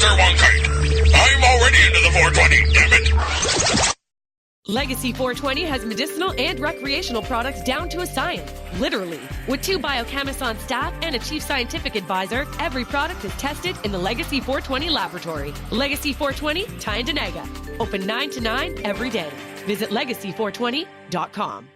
Dr. Wonkite. I'm already into the 420, damn it. Legacy 420 has medicinal and recreational products down to a science, literally. With 2 biochemists on staff and a chief scientific advisor, every product is tested in the Legacy 420 laboratory. Legacy 420, Tyendinaga. Open 9 to 9 every day. Visit legacy420.com.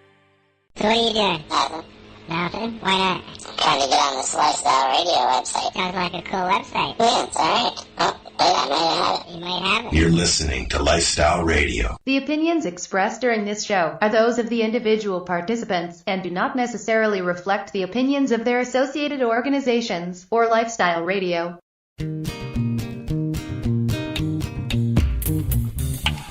So what are you doing? Nothing. Nothing? Why not? I'm trying to get on this Lifestyle Radio website. Sounds like a cool website. Yeah, it's alright. Oh, wait, I might have it. You might have it. You're listening to Lifestyle Radio. The opinions expressed during this show are those of the individual participants and do not necessarily reflect the opinions of their associated organizations or Lifestyle Radio.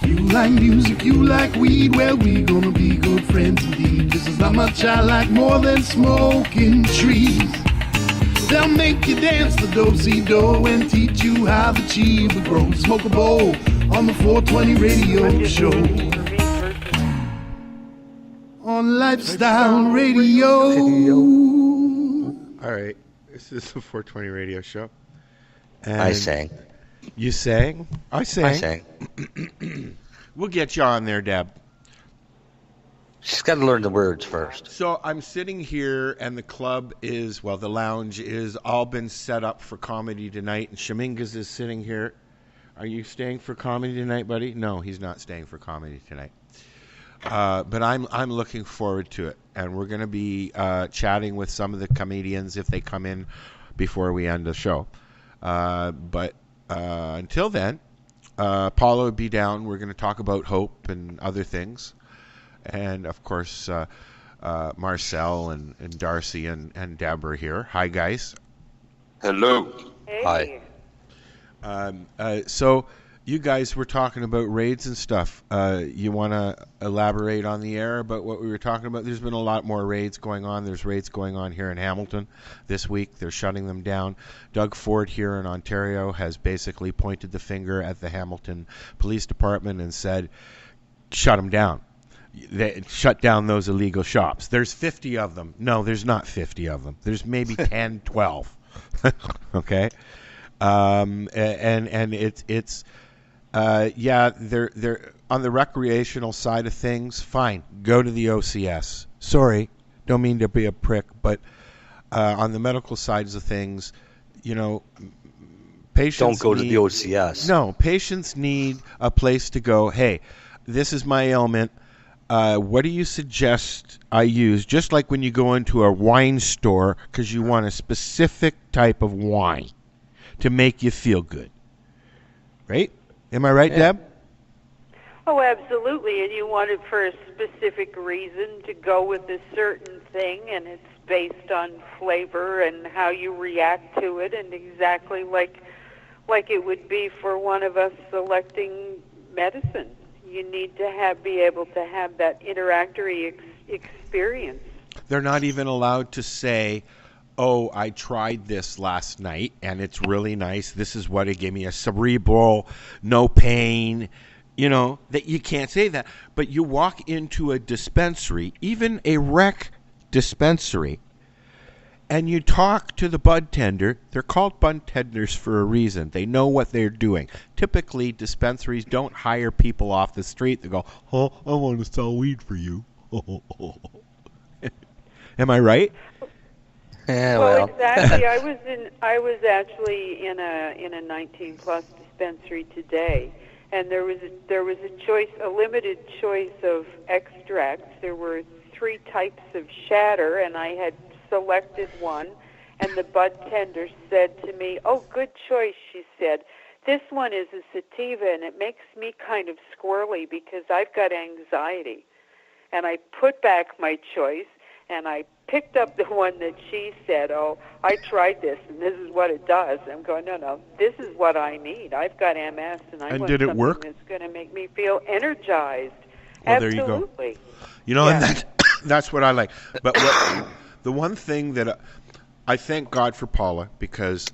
You like music, you like weed, well, we gonna be good friends indeed. This is how much I like more than smoking trees. They'll make you dance the do-si-do and teach you how the chiva grows. Smoke a bowl on the 420 radio show. On Lifestyle Radio. All right, this is the 420 radio show. And I sang. You sang? I sang. I sang. We'll get you on there, Deb. She's got to learn the words first. So I'm sitting here, and the club is, well, the lounge is all been set up for comedy tonight, and Shamingas is sitting here. Are you staying for comedy tonight, buddy? No, he's not staying for comedy tonight. But I'm looking forward to it, and we're going to be chatting with some of the comedians if they come in before we end the show. But until then, Paula will be down. We're going to talk about hope and other things. And, of course, Marcel and Darcy and Deb are here. Hi, guys. Hello. Hey. Hi. So you guys were talking about raids and stuff. You want to elaborate on the air about what we were talking about? There's been a lot more raids going on. There's raids going on here in Hamilton this week. They're shutting them down. Doug Ford here in Ontario has basically pointed the finger at the Hamilton Police Department and said, shut them down. They shut down those illegal shops. There's 50 of them. No, there's not 50 of them. There's maybe 10, 12. Okay? And it's they're on the recreational side of things, fine. Go to the OCS. Sorry, don't mean to be a prick, but on the medical sides of things, you know, patients don't go to the OCS. No, patients need a place to go. Hey, this is my ailment. What do you suggest I use? Just like when you go into a wine store because you want a specific type of wine to make you feel good. Right? Am I right, Deb? Oh, absolutely. And you want it for a specific reason to go with a certain thing, and it's based on flavor and how you react to it, and exactly like it would be for one of us selecting medicine. You need to be able to have that interactory experience. They're not even allowed to say, oh, I tried this last night, and it's really nice. This is what it gave me, a cerebral, no pain. You know, that you can't say that. But you walk into a dispensary, even a rec dispensary, and you talk to the bud tender. They're called bud tenders for a reason. They know what they're doing. Typically, dispensaries don't hire people off the street that go, oh, I want to sell weed for you. Am I right? Yeah, well, exactly. I was actually in a 19+ dispensary today, and there was a choice, a limited choice of extracts. There were 3 types of shatter, and I had selected one, and the bud tender said to me, "Oh, good choice," she said. "This one is a sativa, and it makes me kind of squirrely because I've got anxiety." And I put back my choice, and I picked up the one that she said, "Oh, I tried this, and this is what it does." I'm going, no, this is what I need. I've got MS, and I want did it something work? that's going to make me feel energized. Well, Absolutely. there you go. You know, Yeah. and that's what I like. But the one thing that I thank God for Paula, because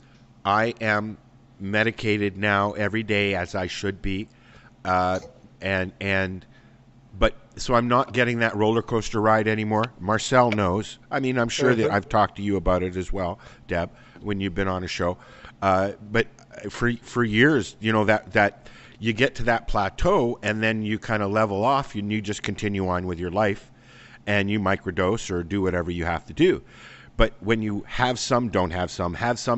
I am medicated now every day as I should be, but So I'm not getting that roller coaster ride anymore. Marcel knows. I mean, I'm sure that I've talked to you about it as well, Deb, when you've been on a show. But for years, you know, that you get to that plateau and then you kind of level off and you just continue on with your life and you microdose or do whatever you have to do. But when you have some, don't have some,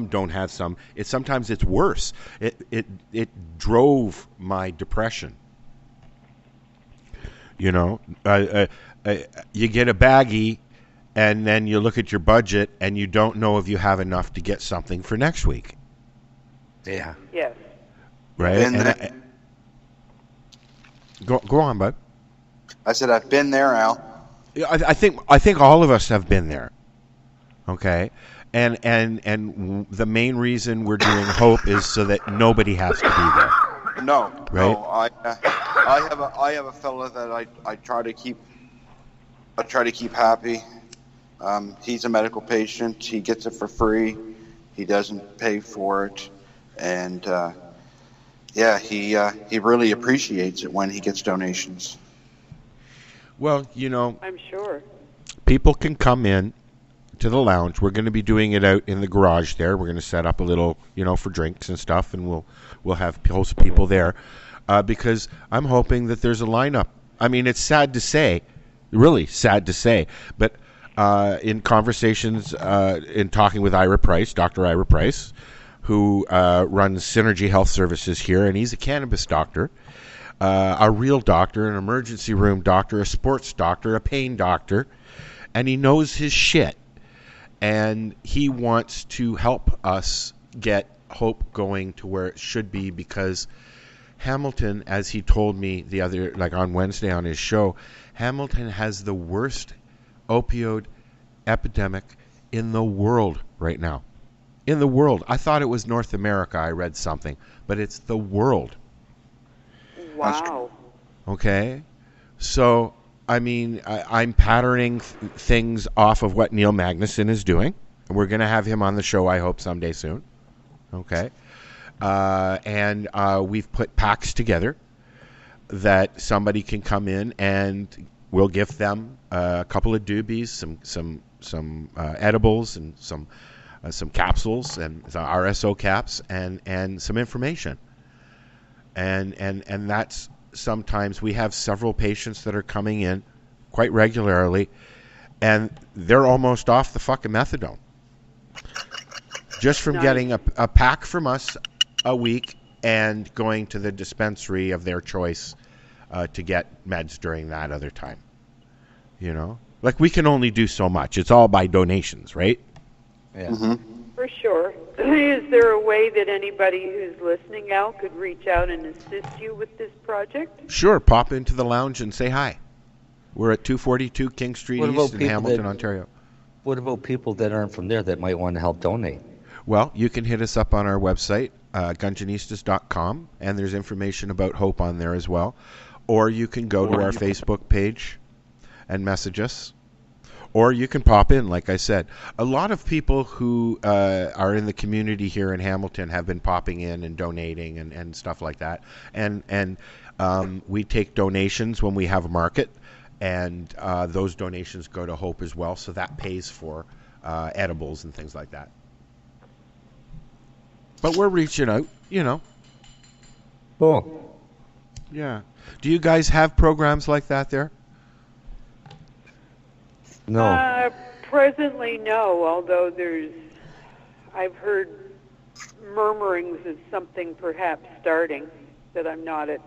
don't have some, sometimes it's worse. It drove my depression. You know, you get a baggie and then you look at your budget and you don't know if you have enough to get something for next week. Yeah. Yes. Right? And go on, bud. I said I've been there, Al. I think all of us have been there. Okay? And the main reason we're doing Hope is so that nobody has to be there. No, right? No, I have a fella that I try to keep happy. He's a medical patient. He gets it for free. He doesn't pay for it, and he really appreciates it when he gets donations. Well, you know, I'm sure people can come in to the lounge. We're going to be doing it out in the garage there. We're going to set up a little, you know, for drinks and stuff, and we'll have host people there because I'm hoping that there's a lineup. I mean, it's sad to say, really sad to say, but in conversations, in talking with Ira Price, Dr. Ira Price, who runs Synergy Health Services here, and he's a cannabis doctor, a real doctor, an emergency room doctor, a sports doctor, a pain doctor, and he knows his shit. And he wants to help us get Hope going to where it should be, because Hamilton, as he told me on Wednesday on his show, Hamilton has the worst opioid epidemic in the world right now. In the world. I thought it was North America, I read something, but it's the world. Wow. Okay? So, I mean, I'm patterning things off of what Neil Magnuson is doing. We're going to have him on the show, I hope, someday soon. Okay? And we've put packs together that somebody can come in and we'll gift them a couple of doobies, some edibles, and some capsules and some RSO caps and some information. And that's sometimes we have several patients that are coming in quite regularly and they're almost off the fucking methadone. Just from getting a pack from us a week and going to the dispensary of their choice to get meds during that other time. You know? Like, we can only do so much. It's all by donations, right? Yeah. Mm-hmm. for sure. Is there a way that anybody who's listening, Al, could reach out and assist you with this project? Sure. Pop into the lounge and say hi. We're at 242 King Street East in Hamilton, Ontario. What about people that aren't from there that might want to help donate? Well, you can hit us up on our website, gunjanistas.com, and there's information about Hope on there as well. Or you can go to our Facebook page and message us. Or you can pop in, like I said. A lot of people who are in the community here in Hamilton have been popping in and donating and stuff like that. And we take donations when we have a market, and those donations go to Hope as well, so that pays for edibles and things like that. But we're reaching out, you know. Cool. Yeah. Do you guys have programs like that there? No. Presently, no, although I've heard murmurings of something perhaps starting, that I'm not at,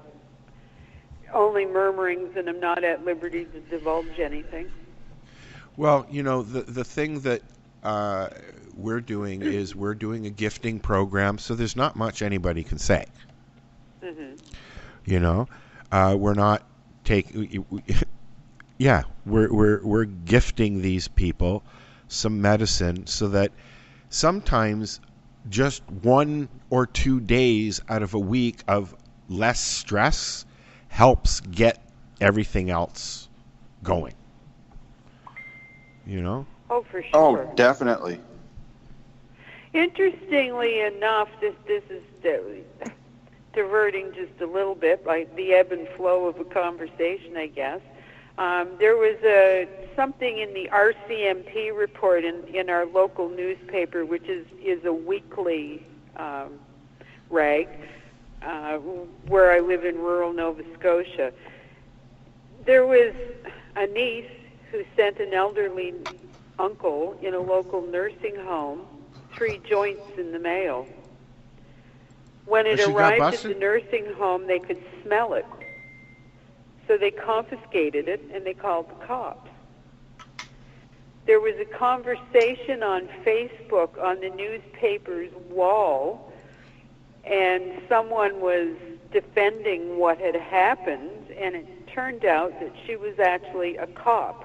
only murmurings, and I'm not at liberty to divulge anything. Well, you know, the thing that we're doing is we're doing a gifting program, so there's not much anybody can say. Mm-hmm. You know, we're not taking. Yeah, we're gifting these people some medicine so that sometimes just 1 or 2 days out of a week of less stress helps get everything else going. You know? Oh, for sure. Oh, definitely. Interestingly enough, this is diverting just a little bit, like the ebb and flow of a conversation, I guess. There was something in the RCMP report in our local newspaper, which is a weekly rag, where I live in rural Nova Scotia. There was a niece who sent an elderly uncle in a local nursing home 3 joints in the mail. When it arrived at the nursing home, they could smell it. So they confiscated it and they called the cops. There was a conversation on Facebook on the newspaper's wall, and someone was defending what had happened, and it turned out that she was actually a cop.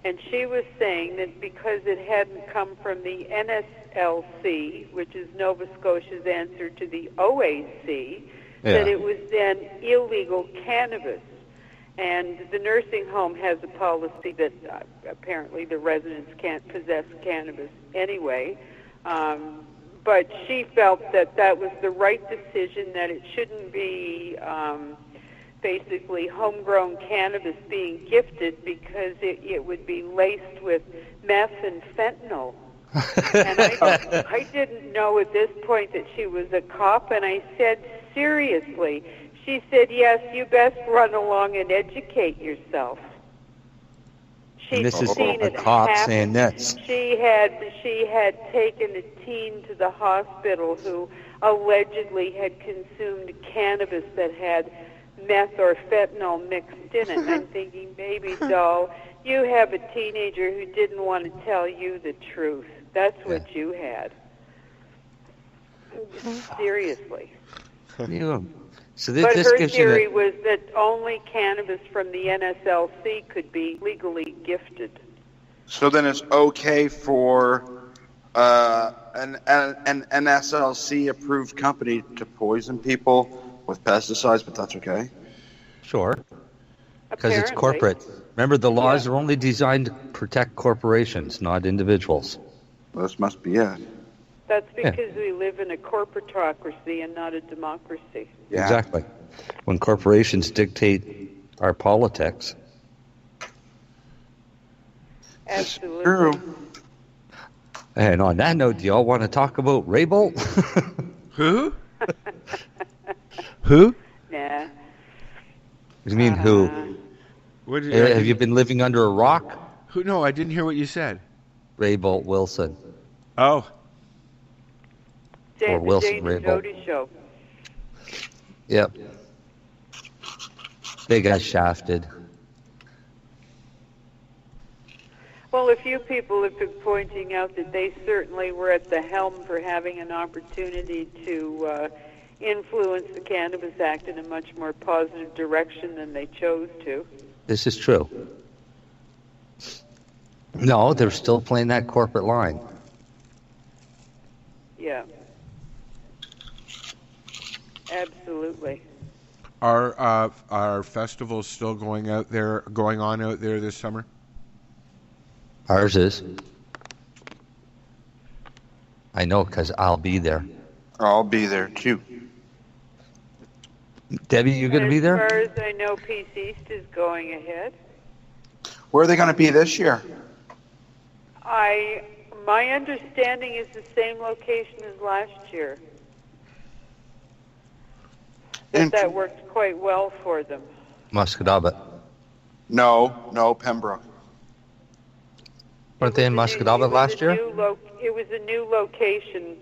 And she was saying that because it hadn't come from the NSLC, which is Nova Scotia's answer to the OAC, that it was then illegal cannabis. And the nursing home has a policy that apparently the residents can't possess cannabis anyway. But she felt that that was the right decision, that it shouldn't be basically homegrown cannabis being gifted because it would be laced with meth and fentanyl. And I didn't know at this point that she was a cop, and I said, seriously? She said, yes, you best run along and educate yourself. And this is a cop saying this. She had taken a teen to the hospital who allegedly had consumed cannabis that had meth or fentanyl mixed in it. I'm thinking, baby doll, you have a teenager who didn't want to tell you the truth. That's what you had. Seriously. Yeah. So but her theory was that only cannabis from the NSLC could be legally gifted. So then it's okay for an NSLC-approved company to poison people with pesticides, but that's okay? Sure. Because it's corporate. Remember, the laws are only designed to protect corporations, not individuals. This must be it. That's because we live in a corporatocracy and not a democracy. Yeah. Exactly. When corporations dictate our politics. Absolutely. True. And on that note, do y'all want to talk about Rabel? Who? Who? Nah. You mean who? Have you been living under a rock? Who? No, I didn't hear what you said. Rabel Wilson. Oh. Or Wilson Rabel. Show. Yep. They got shafted. Well, a few people have been pointing out that they certainly were at the helm for having an opportunity to influence the Cannabis Act in a much more positive direction than they chose to. This is true. No, they're still playing that corporate line. Yeah. Absolutely. Are festivals still going on out there this summer? Ours is. I know, because I'll be there. I'll be there too. Debbie, you going to be there? As far as I know, Peace East is going ahead. Where are they going to be this year? My understanding is the same location as last year. That worked quite well for them. Muscataba. No, Pembroke. Weren't they in Muscataba last year? It was a new location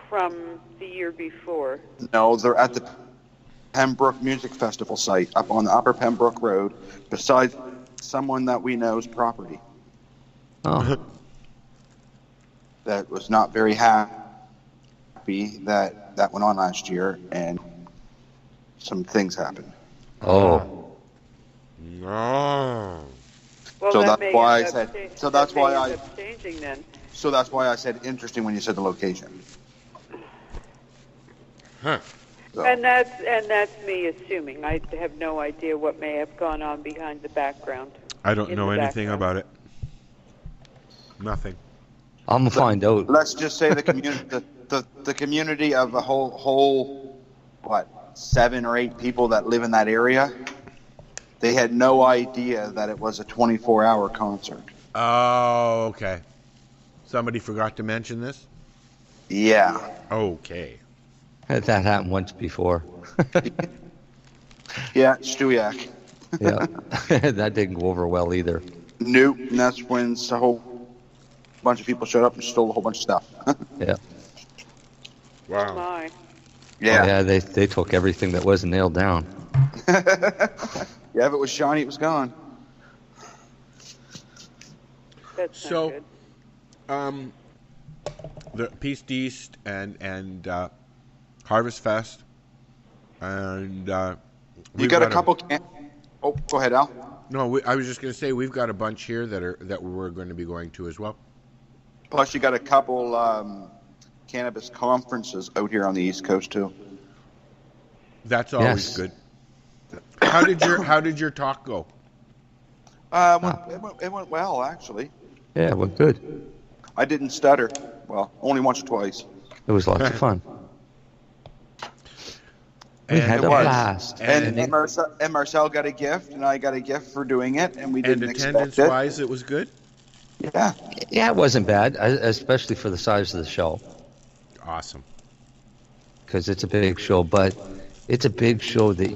from the year before. No, they're at the Pembroke Music Festival site up on the Upper Pembroke Road, beside someone that we know's property. Oh. That was not very happy that went on last year, and some things happened. Oh. No. Well, so that that's why I said. So that's why I. Changing then. So that's why I said interesting when you said the location. Huh. So. And that's me assuming. I have no idea what may have gone on behind the background. I don't know anything about it. Nothing. I'm gonna find out. Let's just say the community, the community of a whole 7 or 8 people that live in that area, They had no idea that it was a 24-hour concert. Oh, okay. Somebody forgot to mention this? Yeah. Okay. That happened once before. Yeah, Stewiak. Yeah. That didn't go over well either. Nope. And that's when a whole bunch of people showed up and stole a whole bunch of stuff. Yeah. Wow. My. Yeah. Oh, yeah, they took everything that wasn't nailed down. Yeah, if it was shiny, it was gone. That's not So, good. the Peace East and Harvest Fest, and You got a couple. Oh, go ahead, Al. No, I was just going to say we've got a bunch here that we're going to be going to as well. Plus, you got a couple cannabis conferences out here on the East Coast too. That's always Yes. good. How did your talk go? It went well, actually. Yeah, it went good. I didn't stutter. Well, only once or twice. It was lots of fun. We And had it a was. blast. And Marcel got a gift, and I got a gift for doing it, and we didn't expect it. Attendance-wise, it was good? Yeah. Yeah, it wasn't bad, especially for the size of the show, Awesome. because it's a big show. But it's a big show that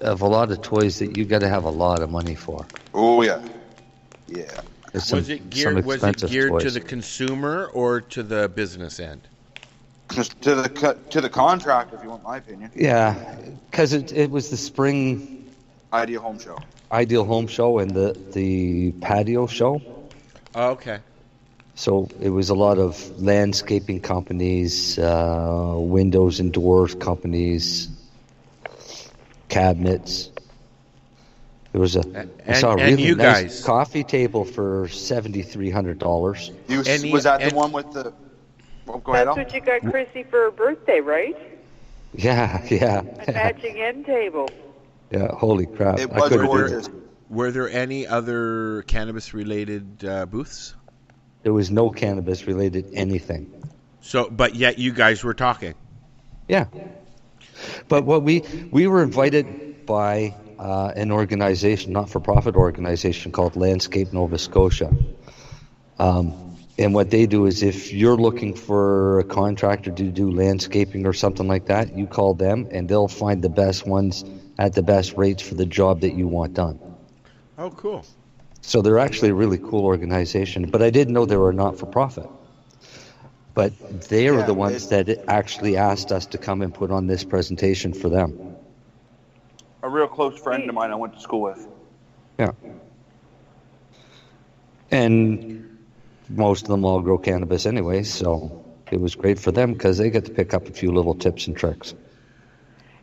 of a lot of toys that you got to have a lot of money for. Oh yeah. Yeah. There's Was it geared expensive to toys. the consumer or to the business end? To the contractor, if you want my opinion. Yeah, because it was the spring Ideal Home Show. Ideal Home Show and the patio show. Oh, okay. So it was a lot of landscaping companies, windows and doors companies, cabinets. There was I saw a and really you nice guys. coffee table for $7,300. Was that the one with the? Oh, go ahead, That's Al. what you got Chrissy for her birthday, right? Yeah, yeah, A matching end table. yeah. Holy crap! It I was couldn't do gorgeous. Were there any other cannabis-related booths? There was no cannabis related anything. So, but yet you guys were talking. Yeah. But what we were invited by an organization, not-for-profit organization called Landscape Nova Scotia. And what they do is if you're looking for a contractor to do landscaping or something like that, you call them and they'll find the best ones at the best rates for the job that you want done. Oh, cool. So they're actually a really cool organization. But I didn't know they were not-for-profit. But they are the ones that actually asked us to come and put on this presentation for them. A real close friend of mine I went to school with. Yeah. And most of them all grow cannabis anyway, so it was great for them because they get to pick up a few little tips and tricks.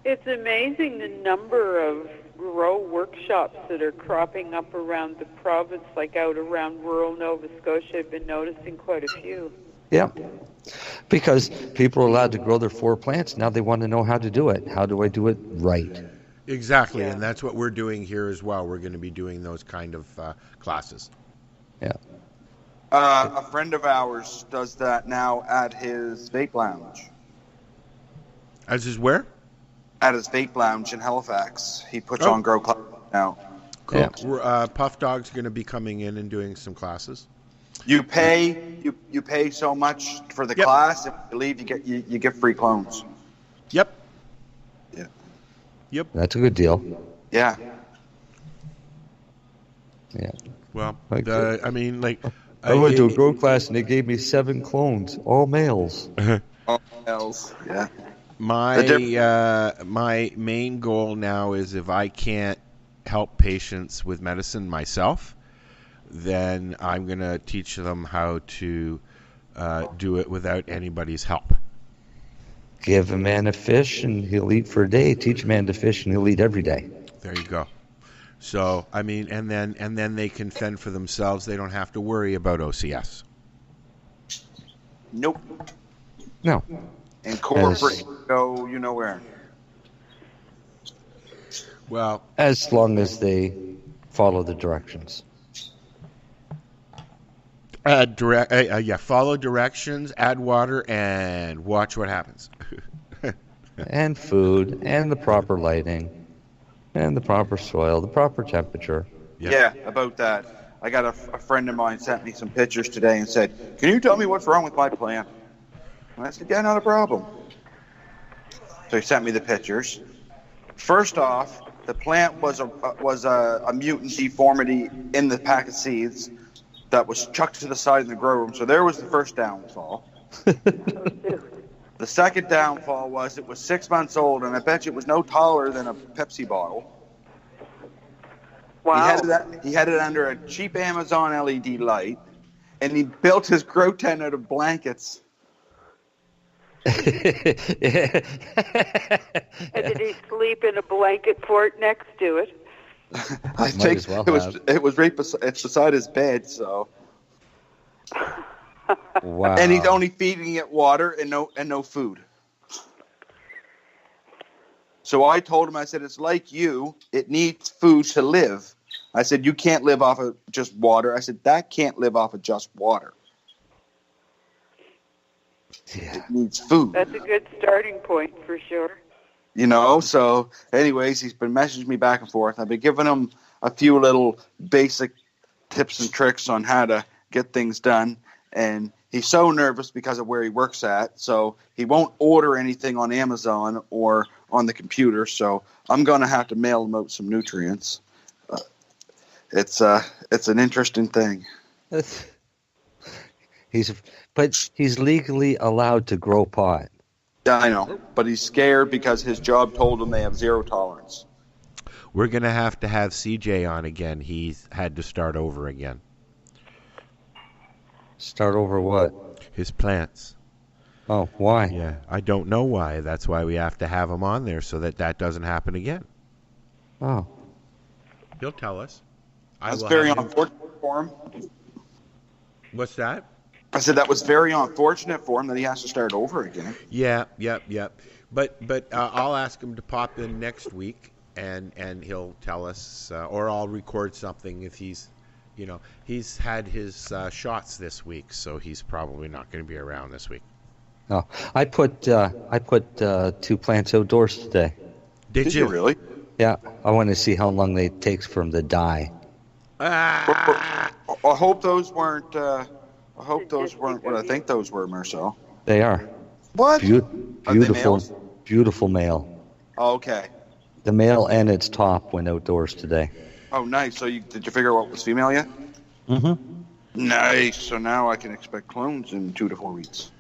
It's amazing the number of grow workshops that are cropping up around the province, like out around rural Nova Scotia. I've been noticing quite a few. Yeah. Because people are allowed to grow their 4 plants. Now they want to know how to do it. How do I do it right? Exactly, and that's what we're doing here as well. We're going to be doing those kind of classes. Yeah. A friend of ours does that now at his vape lounge. As is where? At his vape lounge in Halifax. He puts on grow club now. Cool. Puff Dog's going to be coming in and doing some classes. You pay you pay so much for the class, and if you leave, you get free clones. Yep. Yeah. Yep. That's a good deal. Yeah. Yeah. Well, Okay. I mean, like... I went to a grow class and they gave me 7 clones, all males. All males, yeah. My main goal now is if I can't help patients with medicine myself, then I'm going to teach them how to do it without anybody's help. Give a man a fish and he'll eat for a day. Teach a man to fish and he'll eat every day. There you go. So, I mean, and then they can fend for themselves. They don't have to worry about OCS. Nope. No. And corporate go you know where. Well, as long as they follow the directions. Follow directions, add water, and watch what happens. And food, and the proper lighting. And the proper soil, the proper temperature. Yeah, about that. I got a friend of mine sent me some pictures today and said, "Can you tell me what's wrong with my plant?" And I said, "Yeah, not a problem." So he sent me the pictures. First off, the plant was a mutant deformity in the pack of seeds that was chucked to the side in the grow room. So there was the first downfall. The second downfall was it was 6 months old, and I bet you it was no taller than a Pepsi bottle. Wow. He had it under a cheap Amazon LED light, and he built his grow tent out of blankets. And did he sleep in a blanket fort next to it? I think it was right beside his bed, so. Wow. And he's only feeding it water and no food. So I told him, I said, it's like you. It needs food to live. I said, you can't live off of just water. I said, that can't live off of just water. Yeah. It needs food. That's a good starting point for sure. So anyways, he's been messaging me back and forth. I've been giving him a few little basic tips and tricks on how to get things done. And he's so nervous because of where he works at, so he won't order anything on Amazon or on the computer. So I'm going to have to mail him out some nutrients. It's an interesting thing. He's legally allowed to grow pot. Yeah, I know, but he's scared because his job told him they have zero tolerance. We're going to have CJ on again. He's had to start over again. Start over what? His plants. Oh, why? Yeah, I don't know why. That's why we have to have him on there so that doesn't happen again. Oh. He'll tell us. That's very unfortunate for him. What's that? I said that was very unfortunate for him that he has to start over again. Yeah. But I'll ask him to pop in next week, and he'll tell us, or I'll record something if he's had his shots this week, so he's probably not going to be around this week. No, I put 2 plants outdoors today. Did you really? Yeah, I want to see how long it takes for them to die. I hope those weren't. I hope those weren't what I think those were, Marcel. They are. What? Beautiful male. Oh, okay. The male and its top went outdoors today. Oh, nice. So did you figure out what was female yet? Mm-hmm. Nice. So now I can expect clones in 2 to 4 weeks.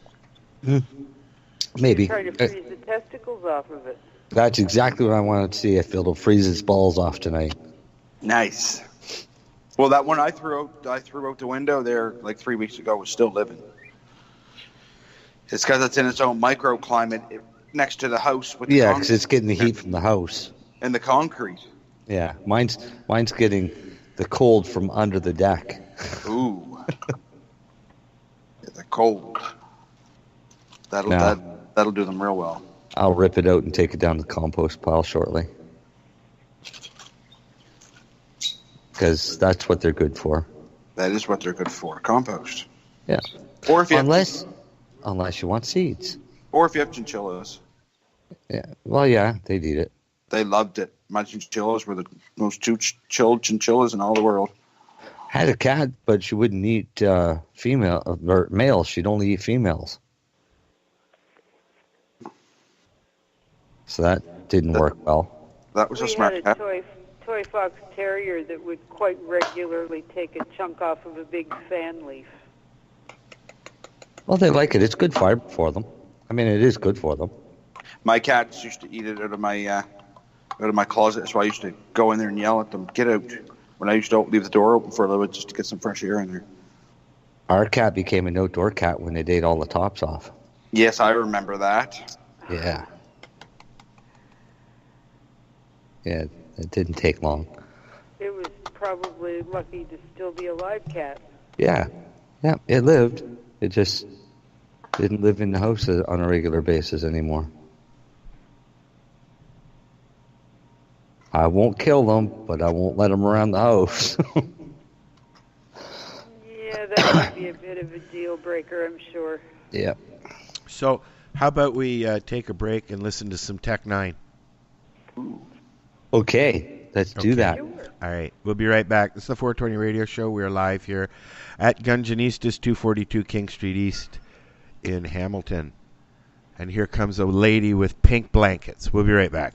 Maybe. Try to freeze the testicles off of it. That's exactly what I wanted to see. If it'll freeze its balls off tonight. Nice. Well, that one I threw out the window there like 3 weeks ago was still living. It's because it's in its own microclimate next to the house with the yeah, because it's getting the heat from the house and the concrete. Yeah, mine's getting the cold from under the deck. Ooh, the cold. That'll do them real well. I'll rip it out and take it down to the compost pile shortly. Because that's what they're good for. That is what they're good for, compost. Yeah. Or if you unless you want seeds. Or if you have chinchillas. Yeah. Well, yeah, they'd eat it. They loved it. My chinchillas were the most chilled chinchillas in all the world. Had a cat, but she wouldn't eat female or males. She'd only eat females. So that didn't work well. That was a smart cat. We had a toy fox terrier that would quite regularly take a chunk off of a big fan leaf. Well, they like it. It's good fiber for them. I mean, it is good for them. My cats used to eat it out of my closet, so I used to go in there and yell at them, "Get out!" When I used to leave the door open for a little bit just to get some fresh air in there. Our cat became an outdoor cat when it ate all the tops off. Yes, I remember that. Yeah. Yeah, it didn't take long. It was probably lucky to still be a live cat. Yeah, it lived. It just didn't live in the house on a regular basis anymore. I won't kill them, but I won't let them around the house. Yeah, that might be a bit of a deal breaker, I'm sure. Yeah. So, how about we take a break and listen to some Tech 9? Ooh. Okay, let's do that. All right, we'll be right back. This is the 420 Radio Show. We're live here at Gunjanistas, 242 King Street East in Hamilton. And here comes a lady with pink blankets. We'll be right back.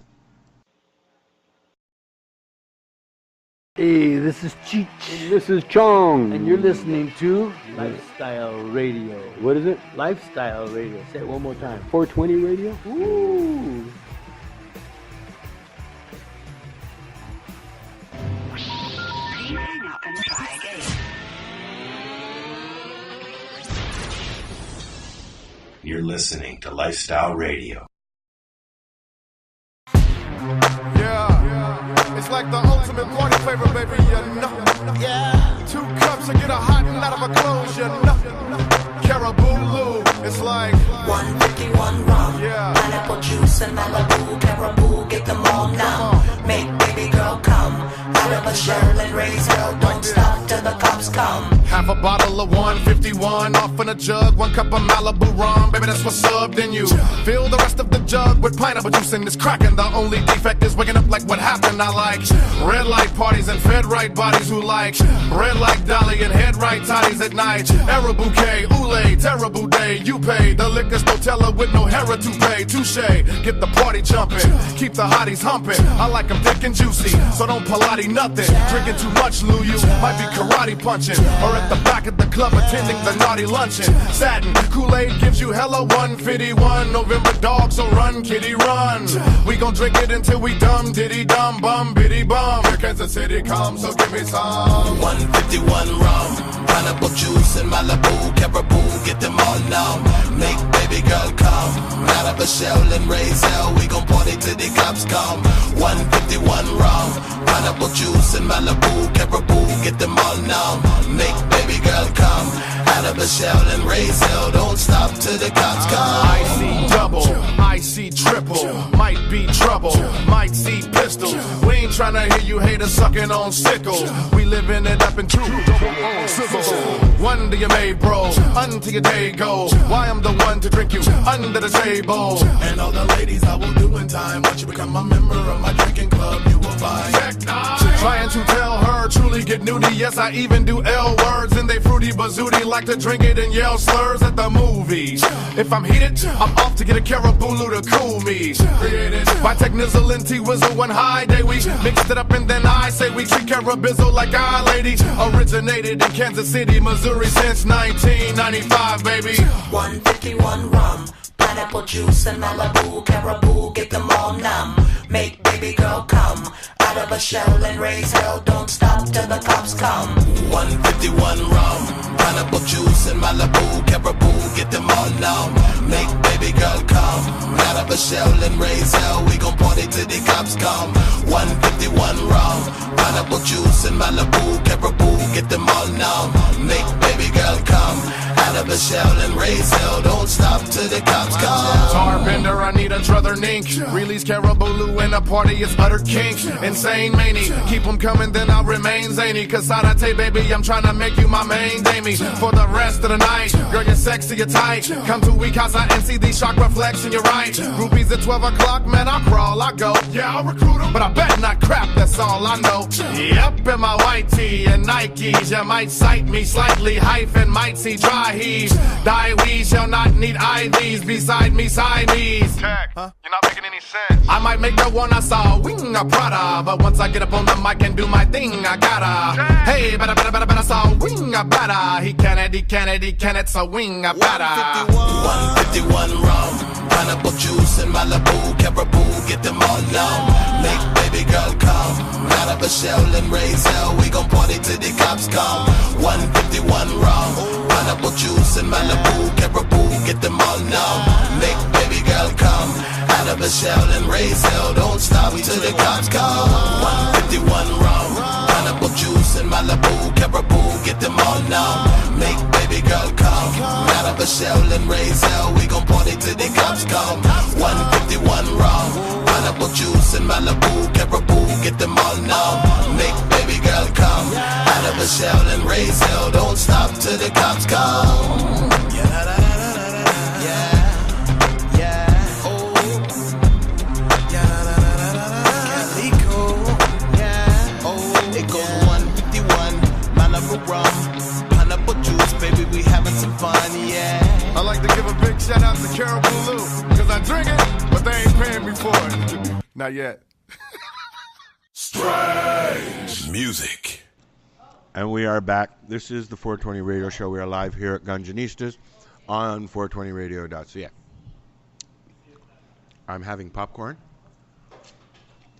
Hey, this is Cheech. And this is Chong. And you're listening to Lifestyle Radio. What is it? Lifestyle Radio. Say it one more time. 420 Radio? Ooh. Hang up and try again. You're listening to Lifestyle Radio. Yeah, it's like the ultimate party flavor, baby, you know. Yeah, 2 cups and get a hot and out of a clothes, you know. Caraboo, it's like 151 rum, yeah. Pineapple juice and Malibu, Caraboo, get them all now. Make baby girl come out of a shell and raise hell. Don't stop till the cops come. Half a bottle of 151 off in a jug, 1 cup of Malibu rum, baby, that's what's up, then you fill the rest of the jug with pineapple juice and it's cracking. The only defect is waking up like what happened. I like red light parties and fed right bodies who like red like Dolly and head right toddies at night. Era bouquet, oolay, terrible day. You pay the liquor store teller with no hair to pay. Touche, get the party jumping, keep the hotties humping. I like them thick and juicy, so don't Pilates nothing. Drinking too much, Lou, you might be karate punching, or at the back of the club attending the naughty luncheon. Satin Kool-Aid gives you hella 151. November dog, so run, kitty, run. We gon' drink it until we dumb, diddy, dumb, bum, biddy, bum. Here Kansas City comes, so give me some 151 rum, pineapple juice and Malibu, Caraboo, get them all numb. Make baby girl come out of a shell and raise hell. We gon' party till the cops come. 151 rum, pineapple juice and Malibu, Caraboo, get them all numb. Make baby girl come out of a shell and raise hell. Don't stop till the cops come. I see double, I see triple, might be trouble, might see pistols. We ain't tryna hear you haters sucking on sickles. We living it up in true one to your May, bro, until your day go. Why I'm the one to drink you under the table. And all the ladies I will do in time. Once you become a member of my drinking club, you will find trying to tell her, truly get nudie. Yes, I even do L words and they fruity bazooty. Like to drink it and yell slurs at the movies. If I'm heated, I'm off to get a Caraboo to cool me. Created by Technizzle and T-Wizzle one high day. We mixed it up and then I say we treat Carabizzle like our lady. Originated in Kansas City, Missouri since 1995, baby. 151 rum, pineapple juice and Malibu, Caraboo, get them all numb. Make baby girl come out of a shell and raise hell. Don't stop till the cops come. 151 rum, pineapple juice and Malibu, Caraboo, get them all numb. Make baby girl come out of a shell and raise hell. We gon' party till the cops come. 151 rum, pineapple juice and Malibu, Caraboo, get them all numb. Make baby girl come out of a shell and raise hell. Don't stop till the cops come. Tar bender, I need a druther nink. Release Caraboo and a party is utter kink. Insane manie, keep them coming then I'll remain zany. Cause Sadate baby, I'm trying to make you my main damie for the rest of the night. Girl, you're sexy, you're tight. Come to we casa and see these shock reflection, you're right. Groupies at 12 o'clock, man, I'll crawl, I go. Yeah, I'll recruit them, but I bet not crap, that's all I know. Yep, in my white tee and Nikes, you might sight me slightly, hyphen, might see dry heaves. Die we shall not need IVs beside me, Siamese. Huh? You're not making any sense. I might make the one I saw, wing a Prada, but once I get up on the mic and do my thing, I gotta. Hey, better, saw wing a better. He can it, so wing a better. 151 rum, pineapple juice and Malibu, Caraboo, get them all numb. Make baby girl come out of a shell and raise hell. We gon' party till the cops come. 151 rum, pineapple juice and Malibu, Caraboo, get them all numb. Make baby girl come out of a shell and raise hell. Don't stop till the cops come. 151 rum, pineapple juice and Malibu, Caraboo, get them all numb. Make baby girl come out of a shell and raise hell. We gon' party till the cops come. 151 rum, pineapple juice and Malibu, Caraboo, get them all numb. Make baby girl come out of a shell and raise hell. Don't stop till the cops come. Cause I drink it, but they ain't paying me for it. Not yet. Strange music. And we are back. This is the 420 Radio Show. We are live here at Gunjanistas on 420radio.ca. I'm having popcorn.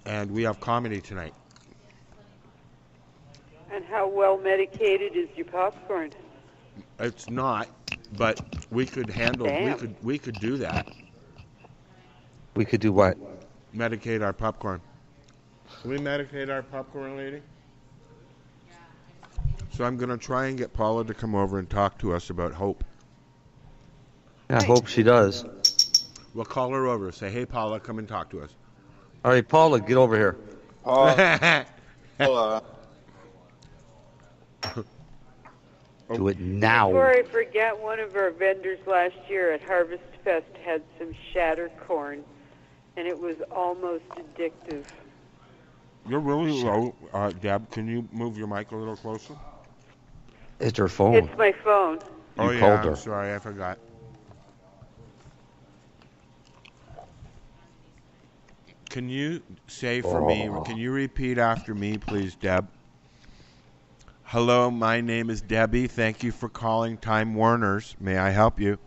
And we have comedy tonight. And how well medicated is your popcorn? It's not, but we could handle. Damn. We could do that. We could do what? Medicate our popcorn. Can we medicate our popcorn, lady? So I'm going to try and get Paula to come over and talk to us about hope. Yeah, I hope she does. We'll call her over. Say, hey, Paula, come and talk to us. All right, Paula, get over here. Do it now. Before I forget, one of our vendors last year at Harvest Fest had some shatter corn, and it was almost addictive. You're really low. Deb, can you move your mic a little closer? It's her phone. It's my phone. Oh, You yeah, called her. I'm sorry, I forgot. Can you say for me, can you repeat after me, please, Deb? Hello, my name is Debbie. Thank you for calling Time Warner's. May I help you?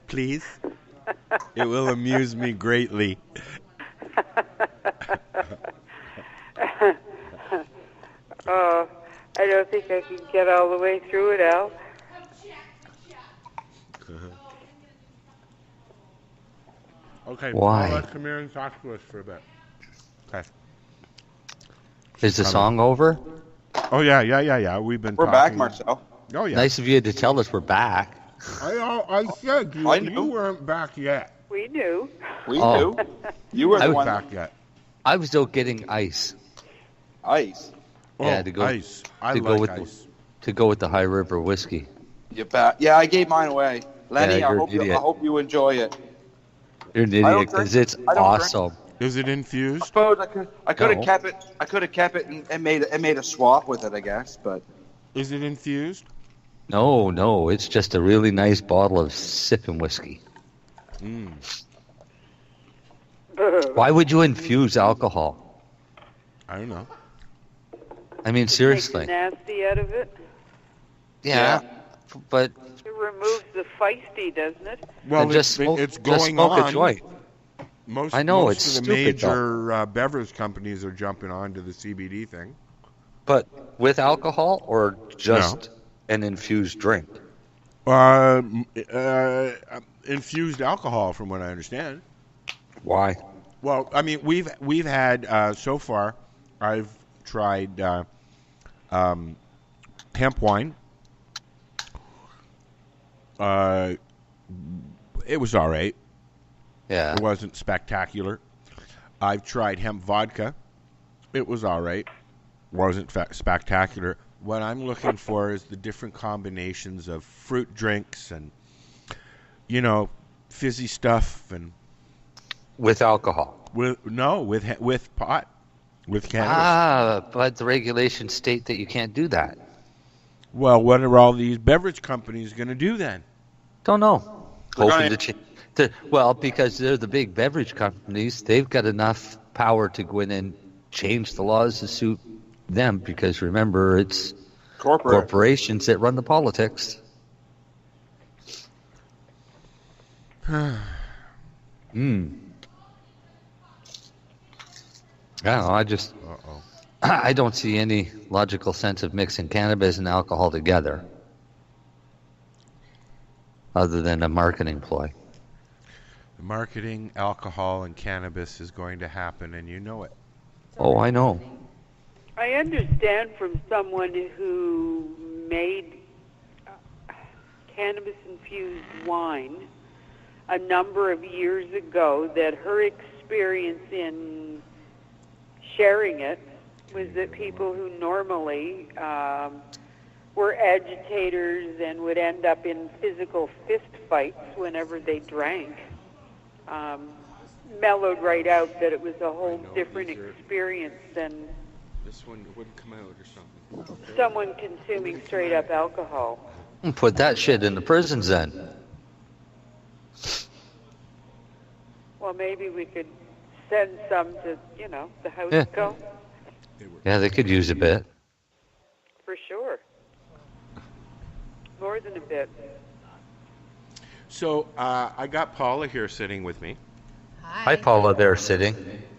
Please? It will amuse me greatly. Oh, I don't think I can get all the way through it, Al. Okay, Why? Paula, come here and talk to us for a bit. Okay. Is the song over? Oh, yeah. We're back, Marcel. Oh, yeah. Nice of you to tell us we're back. I said you weren't back yet. We knew. We knew. You were the one. Back yet. I was still getting ice. Ice? Yeah, to go, ice. I to like go with ice. To go with the High River whiskey. You bet. Yeah, I gave mine away. Lenny, Yeah, I you're an idiot. hope you enjoy it. You're an idiot because it's awesome. Is it infused? I suppose I could have No. kept it. I could have kept it and made a swap with it, I guess. But is it infused? No, it's just a really nice bottle of sipping whiskey. Why would you infuse alcohol? I don't know. I mean, seriously. Make nasty out of it. Yeah, but It removes the feisty, doesn't it? Well, then just smoke, it's just going smoke on. a joint. I know, most it's of the stupid, major beverage companies are jumping onto the CBD thing. But with alcohol or just an infused drink? Infused alcohol, from what I understand. Why? Well, I mean, we've had so far. I've tried hemp wine. It was all right. Yeah. It wasn't spectacular. I've tried hemp vodka. It was all right. Wasn't spectacular. What I'm looking for is the different combinations of fruit drinks and, fizzy stuff and. With alcohol? With pot, with cannabis. But the regulations state that you can't do that. Well, what are all these beverage companies going to do then? Don't know. Hoping well, because they're the big beverage companies, they've got enough power to go in and change the laws to suit them. Because remember, it's corporations that run the politics. I don't know, I don't see any logical sense of mixing cannabis and alcohol together other than a marketing ploy. Marketing alcohol and cannabis is going to happen, and you know it. Oh, I know. I understand from someone who made cannabis-infused wine a number of years ago that her experience in sharing it was that people who normally were agitators and would end up in physical fist fights whenever they drank mellowed right out, that it was a whole different experience than this one wouldn't come out or something. Someone consuming straight up alcohol. And put that shit in the prisons then. Well, maybe we could send some to, the house Yeah. go. Yeah, they could use a bit. For sure. More than a bit. So I got Paula here sitting with me. Hi, Paula, there sitting.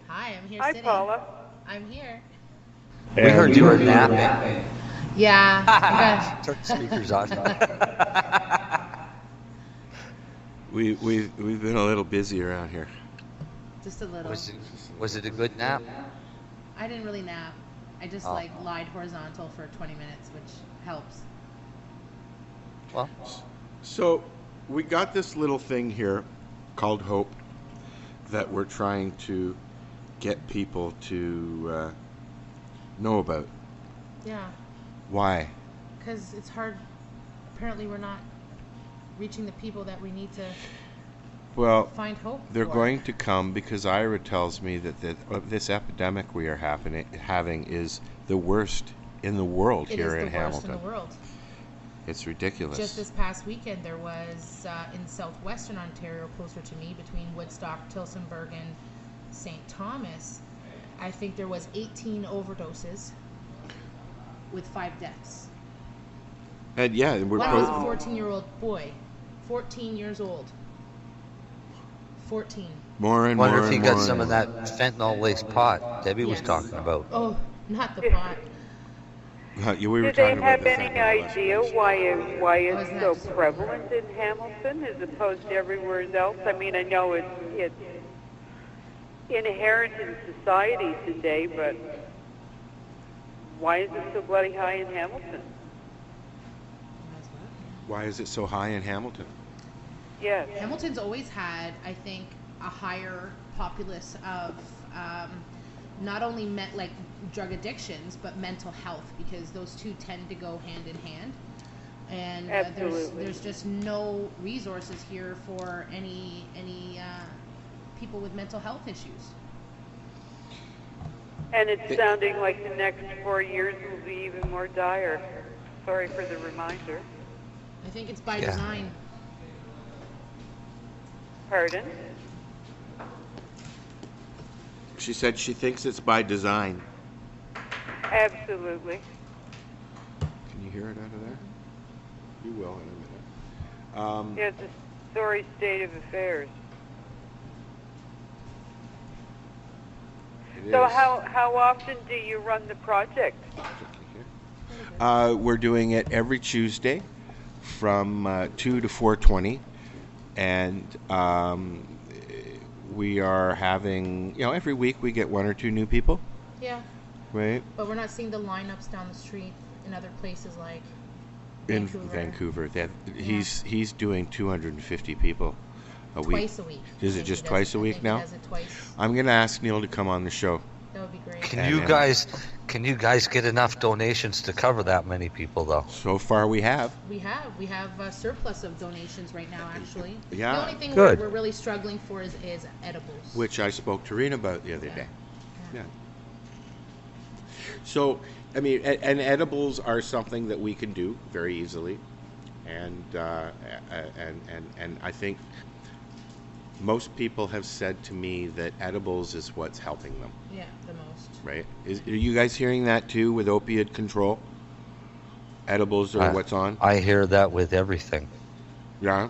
Hi, I'm here Hi, sitting. Paula. I'm here. We heard you were napping. Yeah. I Turn the speakers on. We've been a little busy around here. just a little. Was it a good nap? I didn't really nap. I just lied horizontal for 20 minutes, which helps. Well, so we got this little thing here called Hope that we're trying to get people to know about. Yeah. Why? Because it's hard. Apparently, we're not reaching the people that we need to find hope. They're for. going to come because Ira tells me that this epidemic we are having is the worst in the world here in Hamilton. It is the worst in the world. It's ridiculous. Just this past weekend, there was in southwestern Ontario, closer to me, between Woodstock, Tillsonburg, and St. Thomas, I think there was 18 overdoses with 5 deaths. And yeah, One was a 14-year-old boy, 14 years old. 14. More and wonder more if he and got more some and of that fentanyl-laced pot Debbie was talking about. Oh, not the pot. We were Do they talking about have the any idea why it's so prevalent in Hamilton as opposed to everywhere else? I mean, I know it's inherent in society today, but why is it so bloody high in Hamilton? Why is it so high in Hamilton? Yes. Hamilton's always had, I think, a higher populace of not only drug addictions, but mental health, because those two tend to go hand in hand. And there's just no resources here for any people with mental health issues. And it's sounding like the next 4 years will be even more dire. Sorry for the reminder. I think it's by design. Pardon? She said she thinks it's by design. Absolutely. Can you hear it out of there? You will in a minute. Yeah, it's a sorry state of affairs. So how often do you run the project? We're doing it every Tuesday from 2 to 4:20, and we are having, every week we get 1 or 2 new people. Yeah. Right. But we're not seeing the lineups down the street in other places like in Vancouver. He's doing 250 people a week. Twice a week. Is it just twice a week now? He does it twice. I'm going to ask Neil to come on the show. That would be great. Can you guys get enough donations to cover that many people though? So far we have. We have a surplus of donations right now, actually. Yeah. The only thing Good. we're really struggling for is edibles. Which I spoke to Rena about the other day. Yeah. So, I mean, and edibles are something that we can do very easily, and I think most people have said to me that edibles is what's helping them. Yeah, the most. Right? Are you guys hearing that too with opiate control? Edibles are what's on? I hear that with everything. Yeah?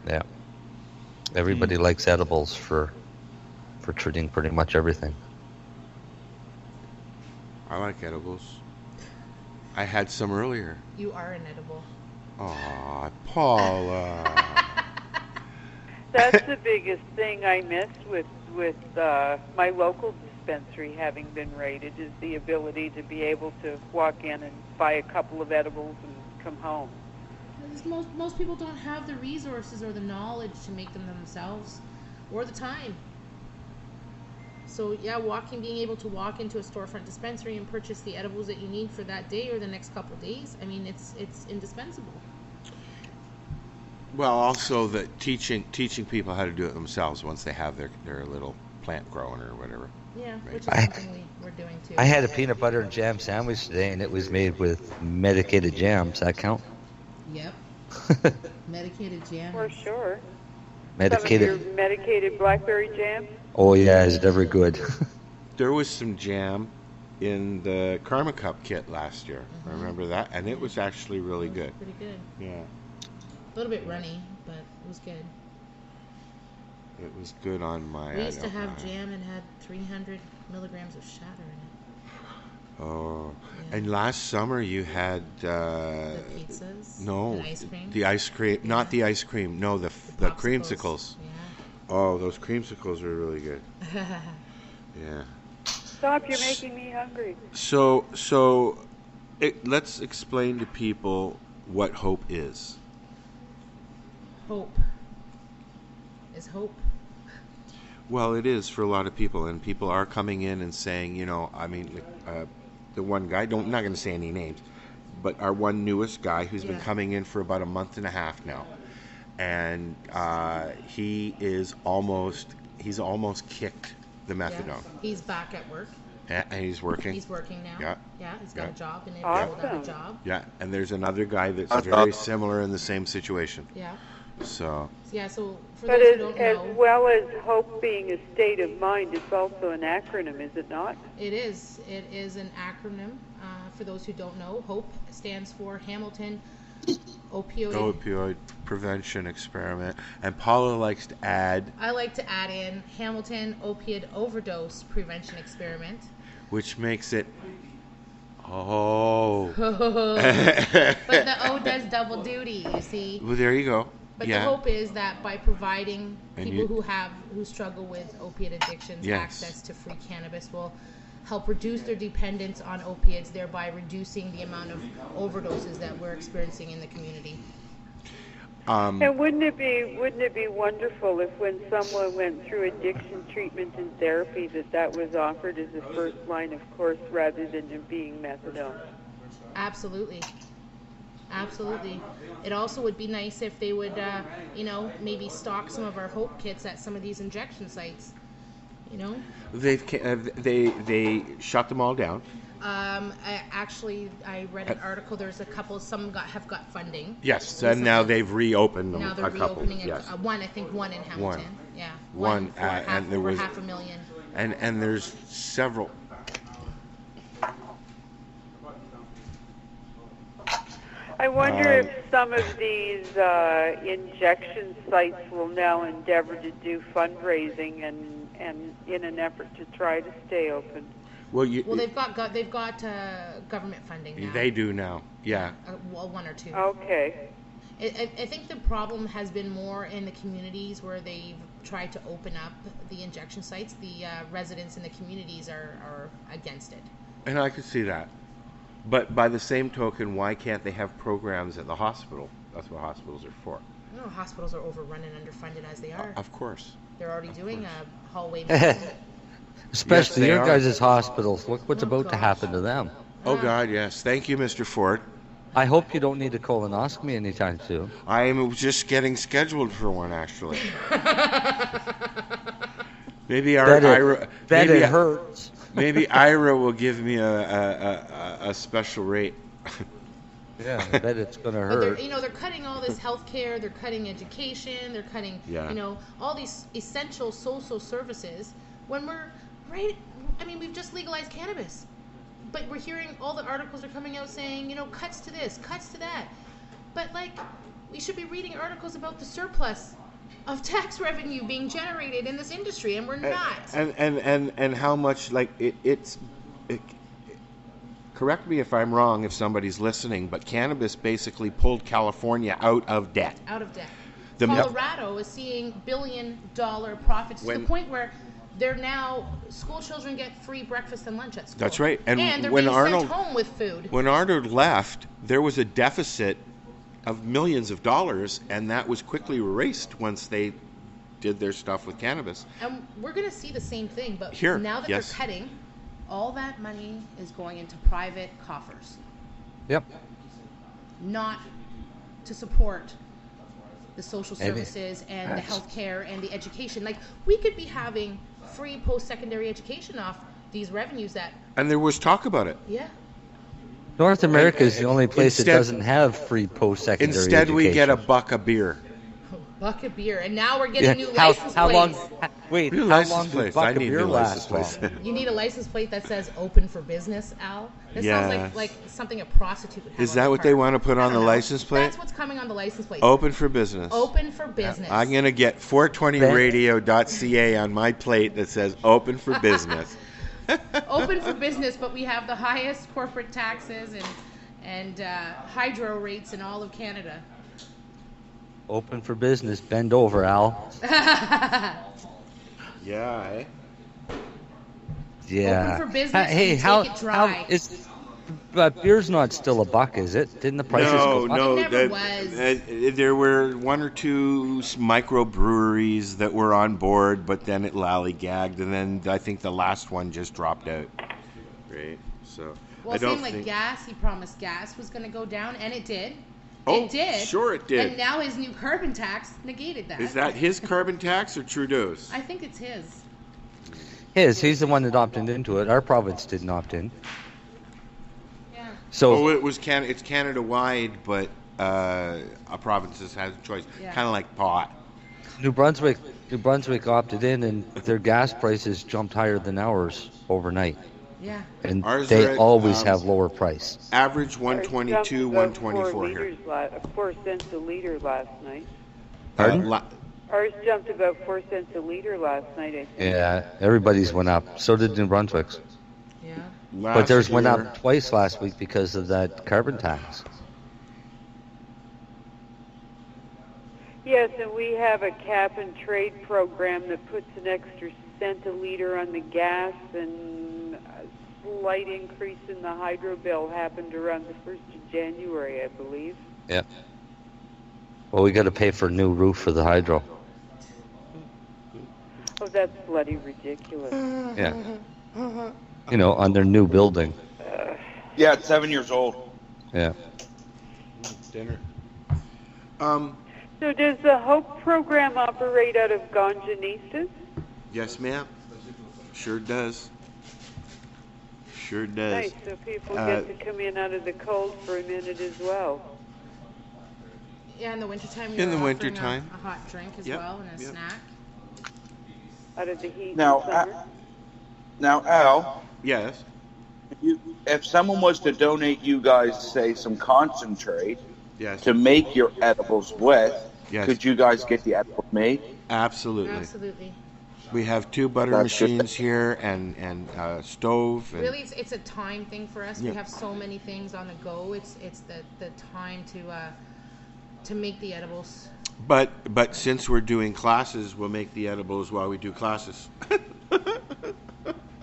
Yeah. Everybody likes edibles for treating pretty much everything. I like edibles. I had some earlier. You are an edible. Aw, Paula. That's the biggest thing I miss with my local dispensary having been raided, is the ability to be able to walk in and buy a couple of edibles and come home. Most people don't have the resources or the knowledge to make them themselves, or the time. So yeah, being able to walk into a storefront dispensary and purchase the edibles that you need for that day or the next couple of days, I mean, it's indispensable. Well, also that teaching people how to do it themselves once they have their little plant growing or whatever. Yeah, right? which is something we're doing too. I had a peanut butter and jam sandwich today, and it was made with medicated jams. That count? Yep. Medicated jam. For sure. Medicated. Some of your medicated blackberry jam? Oh yeah, is it ever good? There was some jam in the Karma Cup kit last year. I remember that, and it was actually really good. Pretty good. Yeah. A little bit runny, but it was good. It was good on my. We used to have jam and had 300 milligrams of shatter in it. Oh, and last summer you had the pizzas. No, the ice cream. The ice cream, not the ice cream. No, the creamsicles. Yeah. Oh, those creamsicles were really good. Yeah. Stop! You're making me hungry. So, let's explain to people what hope is. Hope is hope. Well, it is for a lot of people, and people are coming in and saying, the one guy, I'm not going to say any names, but our one newest guy who's been coming in for about a month and a half now, and he's almost kicked the methadone. Yeah. He's back at work. And he's working. He's working now. Yeah. Yeah, he's got a job and able Awesome. to have a job. Yeah, and there's another guy that's very similar in the same situation. Yeah. So. Yeah, so for But those who don't as know, well as hope being a state of mind, it's also an acronym, is it not? it is. It is an acronym. For those who don't know, HOPE stands for Hamilton Opioid Prevention Experiment. And Paula likes to add. I like to add in Hamilton Opiate Overdose Prevention Experiment. Which makes it. Oh. But the O does double duty, you see. Well, there you go. But the hope is that by providing people who struggle with opiate addictions access to free cannabis will help reduce their dependence on opiates, thereby reducing the amount of overdoses that we're experiencing in the community. And wouldn't it be wonderful if when someone went through addiction treatment and therapy that was offered as a first line of course rather than it being methadone? Absolutely. Absolutely. It also would be nice if they would, maybe stock some of our Hope kits at some of these injection sites. They shut them all down. I read an article. There's a couple. Some have got funding. Yes, and now they've reopened them. Now they're reopening one. I think one in Hamilton. One. Yeah. One, and there was $500,000. And there's several. I wonder if some of these injection sites will now endeavor to do fundraising and in an effort to try to stay open. Well, they've got government funding now. They do now, yeah. One or two. Okay. I think the problem has been more in the communities where they've tried to open up the injection sites. The residents in the communities are against it. And I could see that. But by the same token, why can't they have programs at the hospital? That's what hospitals are for. Hospitals are overrun and underfunded as they are. Of course. They're already doing a hallway medicine. Especially your guys' hospitals. Look what's about to happen to them. Oh, God, yes. Thank you, Mr. Ford. I hope you don't need a colonoscopy anytime soon. I am just getting scheduled for one, actually. Maybe Ira... It hurts. Maybe Ira will give me a special rate. Yeah, I bet it's going to hurt. But they're cutting all this healthcare, they're cutting education, they're cutting, all these essential social services. When we've just legalized cannabis. But we're hearing all the articles are coming out saying, cuts to this, cuts to that. But, we should be reading articles about the surplus of tax revenue being generated in this industry, and we're not. And how much, correct me if I'm wrong, if somebody's listening, but cannabis basically pulled California out of debt. Out of debt. Colorado is seeing billion-dollar profits to the point where they're now, school children get free breakfast and lunch at school. That's right. And they're when being Arnold, sent home with food. When Arnold left, there was a deficit of millions of dollars, and that was quickly erased once they did their stuff with cannabis. And we're going to see the same thing, but now that they're cutting, all that money is going into private coffers. Yep. Not to support the social services and the healthcare and the education. We could be having free post-secondary education off these revenues that... And there was talk about it. Yeah. North America is the only place that Instead- doesn't have free post-secondary Instead, we get a education. buck of beer. Buck of beer, and now we're getting new how, license how long? plates. Wait, New how license long did plates. buck I of need beer new license last? plates. You need a license plate that says "Open for Business," Al. This Yeah. sounds like something a prostitute would have. Is on that their what they car. want to put I on the don't know. license plate? That's what's coming on the license plate. Open for business. Open for business. I'm going to get 420radio.ca on my plate that says open for business. Open for business, but we have the highest corporate taxes and hydro rates in all of Canada. Open for business. Bend over, Al. Yeah, eh? Yeah. Open for business, Hey, you how take it dry. how is? But beer's not still a buck, is it? Didn't the prices go up? No, It never was. there were one or two microbreweries that were on board, but then it lollygagged, and then I think the last one just dropped out. Right. So Well, I don't same like think. gas. He promised gas was going to go down, and it did. Oh, it did. sure it did. And now his new carbon tax negated that. Is that his carbon tax or Trudeau's? I think it's his. He's the one that opted into it. Our province didn't opt in. Yeah. So it was it's Canada-wide, but our provinces has a choice. Yeah. Kind of like pot. New Brunswick opted in, and their gas prices jumped higher than ours overnight. Yeah. And Ours they are at, always have lower price. Average Ours 122, jumped about 124 here. 4 cents a liter last night. Pardon? Ours jumped about 4 cents a liter last night, I think. Yeah, everybody's went up. So did New Brunswick's. Yeah. But theirs went up twice last week because of that carbon tax. Yes, and we have a cap and trade program that puts an extra cent a liter on the gas, and a slight increase in the hydro bill happened around the 1st of January, I believe. Yeah. Well, we got to pay for a new roof for the hydro. Oh, that's bloody ridiculous. Yeah. You know, on their new building. Yeah, it's 7 years old. Yeah. Dinner. So does the HOPE program operate out of Gonjanistas? Yes, ma'am. Sure does. Sure does. Nice, so people get to come in out of the cold for a minute as well. Yeah, in the wintertime, In the offering wintertime. a hot drink as Yep, well and a yep. snack. Out of the heat Now, in summer. Now, Al, Yes. if someone was to donate you guys, say, some concentrate Yes. to make your edibles with, Yes. could you guys get the edibles made? Absolutely. Absolutely. We have 2 butter That's good. machines here and stove. And Really, it's a time thing for us. Yeah. We have so many things on the go. It's the time to make the edibles. But since we're doing classes, we'll make the edibles while we do classes.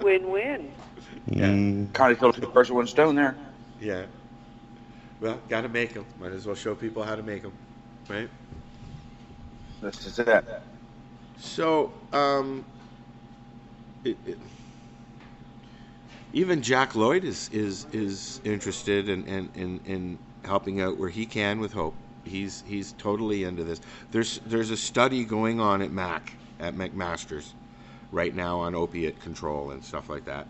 Win-win. Kind of killed 2 birds with 1 stone there. Yeah. Well, got to make them. Might as well show people how to make them, right? This is it. So, even Jack Lloyd is interested in helping out where he can with Hope. He's totally into this. There's a study going on at McMaster's right now on opiate control and stuff like that,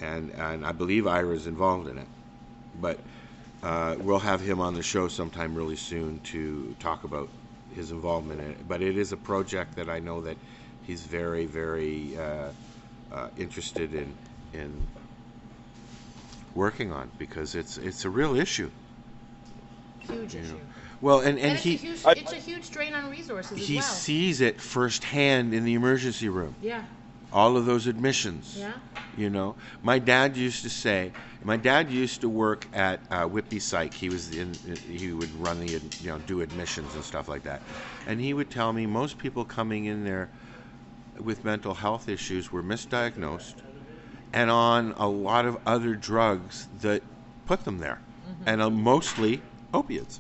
and I believe Ira's involved in it, but we'll have him on the show sometime really soon to talk about his involvement in it. But it is a project that I know that he's very, very interested in working on, because it's a real issue. Huge issue. Well, and it's a huge drain on resources as he well. sees it firsthand in the emergency room. Yeah. All of those admissions. Yeah. You know, my dad used to work at Whitby Psych. He would run the, do admissions and stuff like that. And he would tell me most people coming in there with mental health issues were misdiagnosed and on a lot of other drugs that put them there. Mm-hmm. And mostly opiates.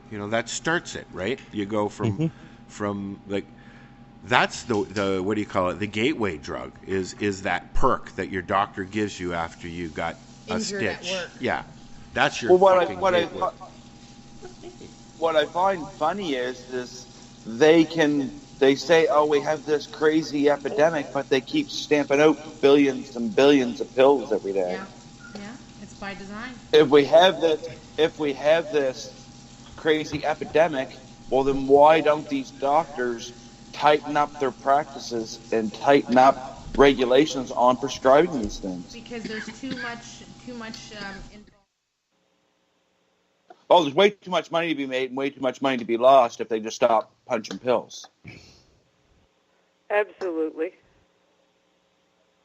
That starts it, right? You go from like, that's the what do you call it? The gateway drug is that perk that your doctor gives you after you got Injured a at stitch. work. Yeah, that's your Well, fucking gateway. what I find funny is they say, oh, we have this crazy epidemic, but they keep stamping out billions and billions of pills every day. Yeah, it's by design. If we have this crazy epidemic, well, then why don't these doctors tighten up their practices and tighten up regulations on prescribing these things? Because there's too much. Oh, there's way too much money to be made and way too much money to be lost if they just stop punching pills. Absolutely.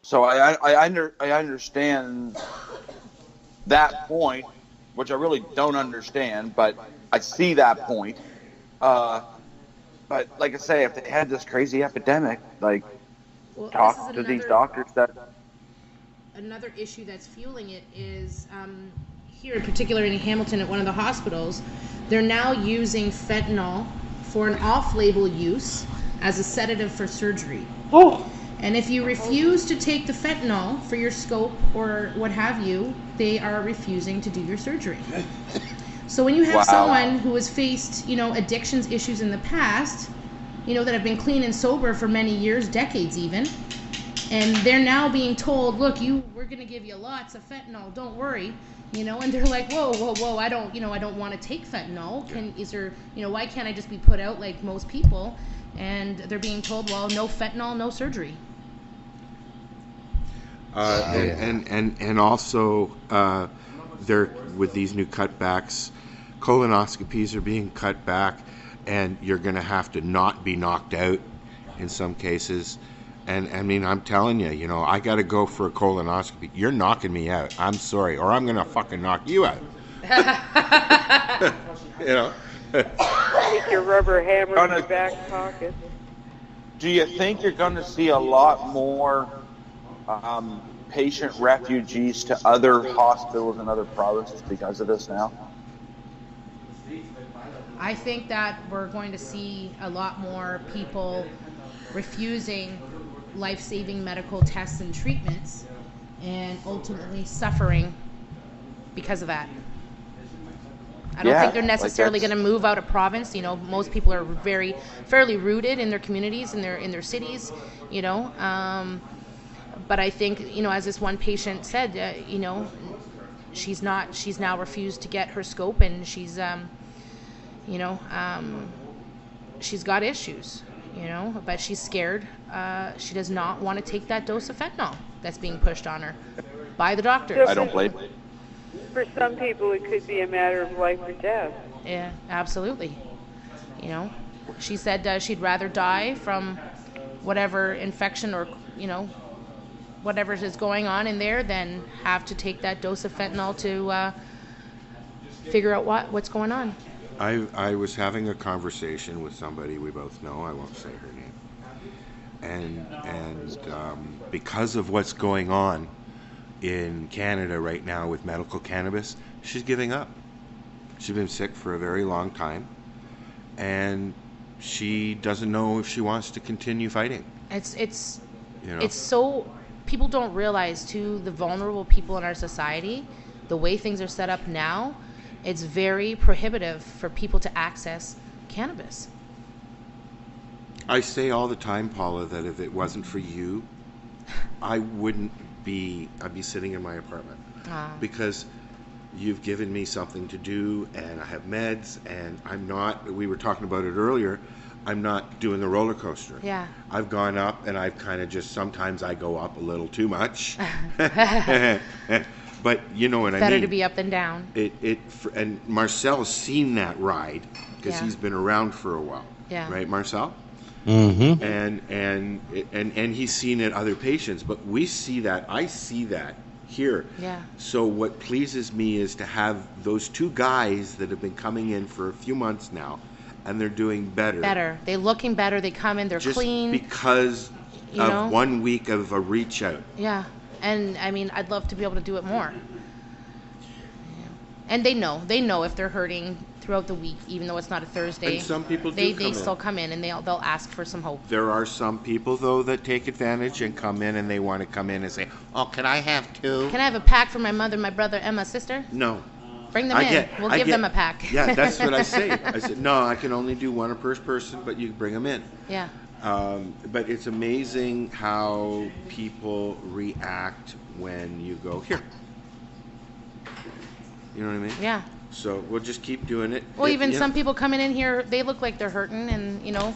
So I understand that point, which I really don't understand, but I see that point. But like I say, if they had this crazy epidemic, like, talk to these doctors that... Another issue that's fueling it is here, in particular in Hamilton at one of the hospitals, they're now using fentanyl for an off-label use as a sedative for surgery. Oh. And if you refuse to take the fentanyl for your scope or what have you, they are refusing to do your surgery. So when you have someone who has faced, addictions issues in the past, that have been clean and sober for many years, decades even, and they're now being told, look, we're going to give you lots of fentanyl, don't worry, and they're like, whoa, I don't want to take fentanyl. Why can't I just be put out like most people? And they're being told, well, no fentanyl, no surgery. And also, they're with these new cutbacks, colonoscopies are being cut back, and you're going to have to not be knocked out in some cases. And I mean, I'm telling you, I got to go for a colonoscopy. You're knocking me out. I'm sorry, or I'm going to fucking knock you out. Take your rubber hammer in your back pocket. Do you think you're going to see a lot more patient refugees to other hospitals in other provinces because of this now? I think that we're going to see a lot more people refusing life-saving medical tests and treatments and ultimately suffering because of that. I don't think they're necessarily going to move out of province. Most people are fairly rooted in their communities, in their cities, but I think, as this one patient said, she's now refused to get her scope, and she's got issues, but she's scared. She does not want to take that dose of fentanyl that's being pushed on her by the doctors. I don't blame. For some people, it could be a matter of life or death. Yeah, absolutely. She said she'd rather die from whatever infection or, whatever is going on in there than have to take that dose of fentanyl to figure out what's going on. I was having a conversation with somebody we both know. I won't say her name. And because of what's going on in Canada right now with medical cannabis, she's giving up. She's been sick for a very long time, and she doesn't know if she wants to continue fighting. It's so, people don't realize too, the vulnerable people in our society, the way things are set up now, it's very prohibitive for people to access cannabis. I say all the time, Paula, that if it wasn't for you, I'd be sitting in my apartment. Because you've given me something to do, and I have meds, and we were talking about it earlier, I'm not doing the roller coaster. Yeah. I've gone up, and I've kind of just, sometimes I go up a little too much. But you know what I mean. Better to be up than down. And Marcel's seen that ride, because he's been around for a while. Yeah. Right, Marcel? Mm-hmm. And he's seen it other patients, but we see that. I see that here. Yeah. So what pleases me is to have those two guys that have been coming in for a few months now, and they're doing better. They're looking better. They come in. They're just clean. Because of 1 week of a reach out. Yeah. And I mean, I'd love to be able to do it more. Yeah. And they know if they're hurting throughout the week, even though it's not a Thursday. And some people they come still in. come in, and they'll ask for some hope. There are some people though that take advantage and come in, and they want to come in and say, "Oh, can I have two? Can I have a pack for my mother, my brother, and my sister?" No. Bring them in. We'll give them a pack. Yeah, that's what I say. I said, no, I can only do one per person, but you can bring them in. Yeah. But it's amazing how people react when you go, here, You know what I mean? Yeah. So we'll just keep doing it. Well, even some people coming in here, they look like they're hurting, and you know,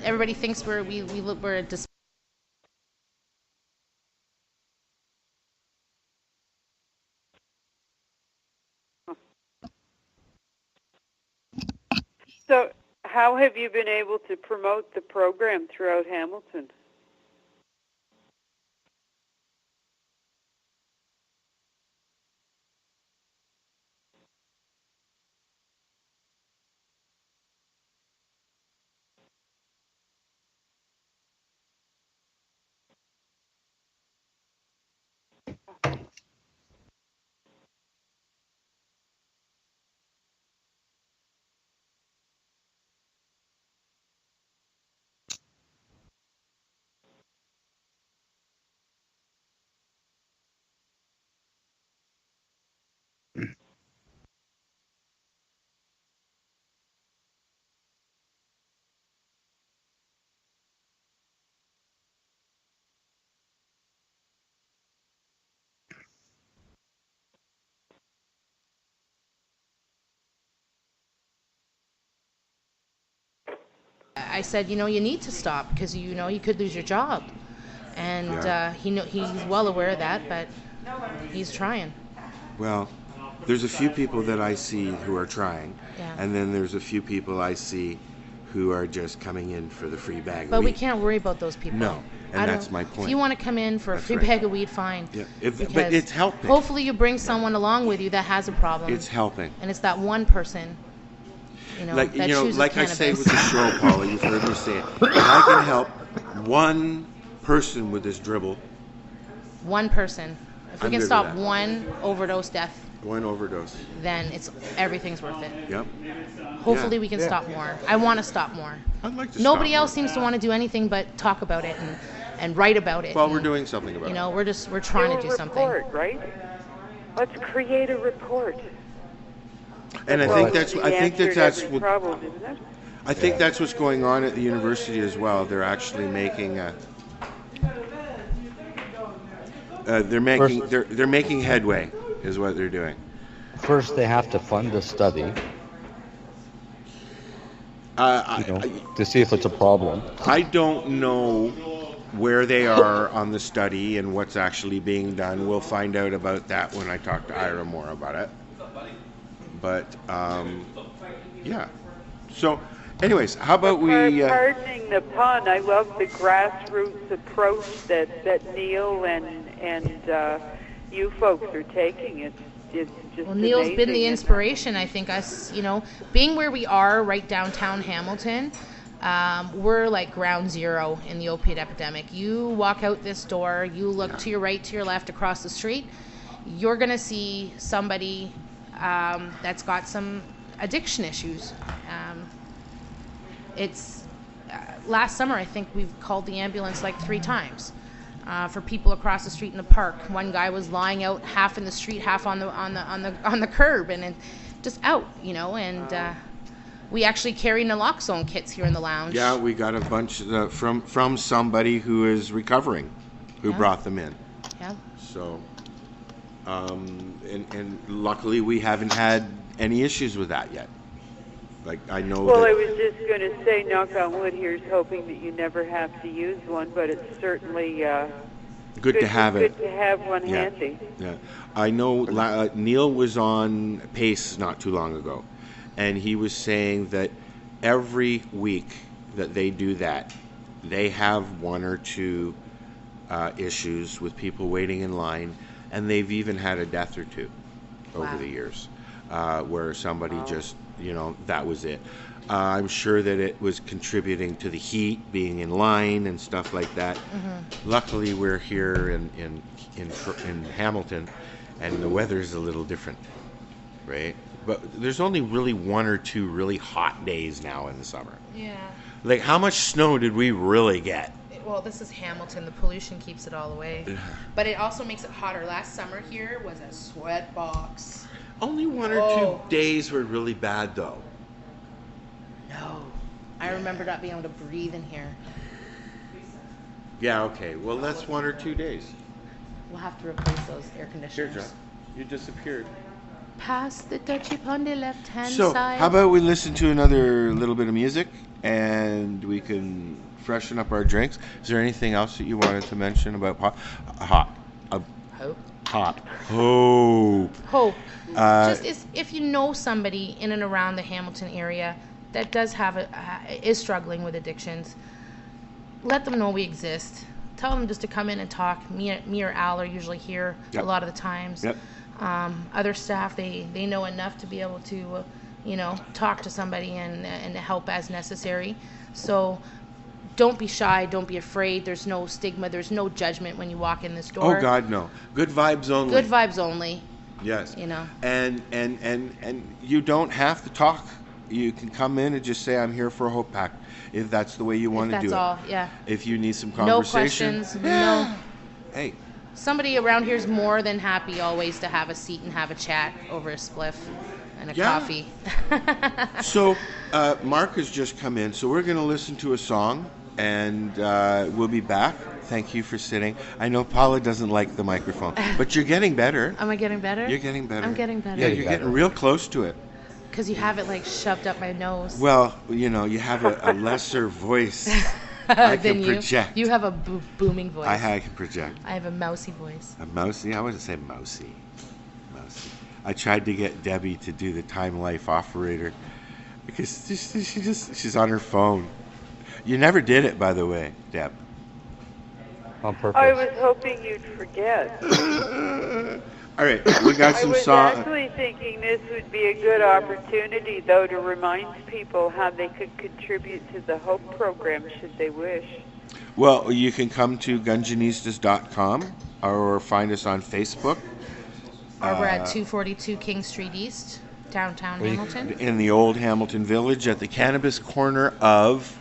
everybody thinks we're a So, how have you been able to promote the program throughout Hamilton? I said, you know, you need to stop because you know you could lose your job, and he's well aware of that, but he's trying. Well, there's a few people that I see who are trying, Yeah. and then there's a few people I see who are just coming in for the free bag of But we weed. can't worry about those people. No, and that's my point. If you want to come in for a That's free right. bag of weed, fine. Yeah, but Because it's helping. Hopefully you bring someone along with you that has a problem. It's helping. And it's that one person, you know, Like that you know, chooses like cannabis. I say with the show, Paula, you've heard me say it. If I can help one person with this dribble, One person. If we I'm can good stop with that. one overdose death, one overdose. then everything's worth it. Yep. Hopefully Yeah. we can stop more. I want to stop more. I'd like to Nobody stop else seems to want to do anything but talk about it and write about it. Well, and, we're doing something about You it. know, we're trying to do something. Report, right? Let's create a report. And I Well, think it's that's the answer to that's every what problem, isn't it? I think that's what's going on at the university as well. They're actually making they're making headway, is what they're doing. First, they have to fund a study to see if it's a problem. I don't know where they are on the study and what's actually being done. We'll find out about that when I talk to Ira more about it. But yeah. So, anyways, how about we? Pardoning the pun, I love the grassroots approach that Neil and you folks are taking. It's just Well, Neil's been amazing. the inspiration. I think us, you know, being where we are right downtown Hamilton, we're like ground zero in the opiate epidemic. You walk out this door, you look to your right, to your left, across the street, you're going to see somebody that's got some addiction issues. It's last summer, I think we've called the ambulance like 3 times. For people across the street in the park. One guy was lying out half in the street, half on the curb, and just out, you know. And we actually carry naloxone kits here in the lounge. Yeah, we got a bunch from somebody who is recovering, who brought them in. Yeah. So, and luckily we haven't had any issues with that yet. Like I know. Well, that, I was just going to say, knock on wood, here's hoping that you never have to use one, but it's certainly good to have it. Good to have one handy. Yeah, I know. Neil was on Pace not too long ago, and he was saying that every week that they do that, they have 1 or 2 issues with people waiting in line, and they've even had a death or 2 over the years, where somebody just, you know, that was it. I'm sure that it was contributing to the heat, being in line and stuff like that. Mm-hmm. Luckily, we're here in Hamilton, and the weather's a little different, right? But there's only really 1 or 2 really hot days now in the summer. Yeah. Like, how much snow did we really get? Well, this is Hamilton. The pollution keeps it all away. But it also makes it hotter. Last summer here was a sweat box. Only 1 or 2 days were really bad, though. No. I remember not being able to breathe in here. Yeah, okay. Well, that's 1 or 2 days. We'll have to replace those air conditioners. Here, John. You disappeared. past the Dutchy Pondy left-hand So, side. how about we listen to another little bit of music and we can freshen up our drinks? Is there anything else that you wanted to mention about hot? Hot. Hope. Just if you know somebody in and around the Hamilton area that does is struggling with addictions, let them know we exist. Tell them just to come in and talk. Me or Al are usually here a lot of the times. Yep. Other staff, they know enough to be able to, talk to somebody and help as necessary. So don't be shy. Don't be afraid. There's no stigma. There's no judgment when you walk in this door. Oh God, no. Good vibes only. Good vibes only. Yes. And you don't have to talk. You can come in and just say, I'm here for a Hope Pack, if that's the way you want to do it. That's all, yeah. If you need some No conversation. questions. No. Hey. Somebody around here is more than happy always to have a seat and have a chat over a spliff and a coffee. So Mark has just come in, so we're going to listen to a song, and we'll be back. Thank you for sitting. I know Paula doesn't like the microphone, but you're getting better. Am I getting better? You're getting better. I'm getting better. Yeah, you're getting real close to it. Because you have it like shoved up my nose. Well, you have a lesser voice. I can project. You have a booming voice. I can project. I have a mousy voice. A mousy? I wouldn't say mousy. Mousy. I tried to get Debbie to do the Time Life operator because she's on her phone. You never did it, by the way, Deb. On purpose. I was hoping you'd forget. All right, we got some songs. I was actually thinking this would be a good opportunity, though, to remind people how they could contribute to the Hope program should they wish. Well, you can come to gunjanistas.com or find us on Facebook. Or we're at 242 King Street East, downtown Hamilton. In the old Hamilton Village at the Cannabis corner of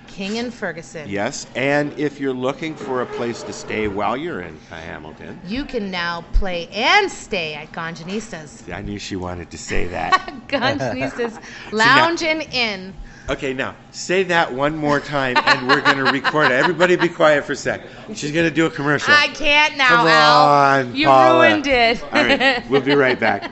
King and Ferguson. Yes, and if you're looking for a place to stay while you're in Hamilton, you can now play and stay at Ganjanistas. I knew she wanted to say that. Ganjanistas Lounge and Inn. Okay, now say that one more time, and we're going to record it. Everybody, be quiet for a sec. She's going to do a commercial. I can't now, Come Al. on, You Paula. ruined it. All right, we'll be right back.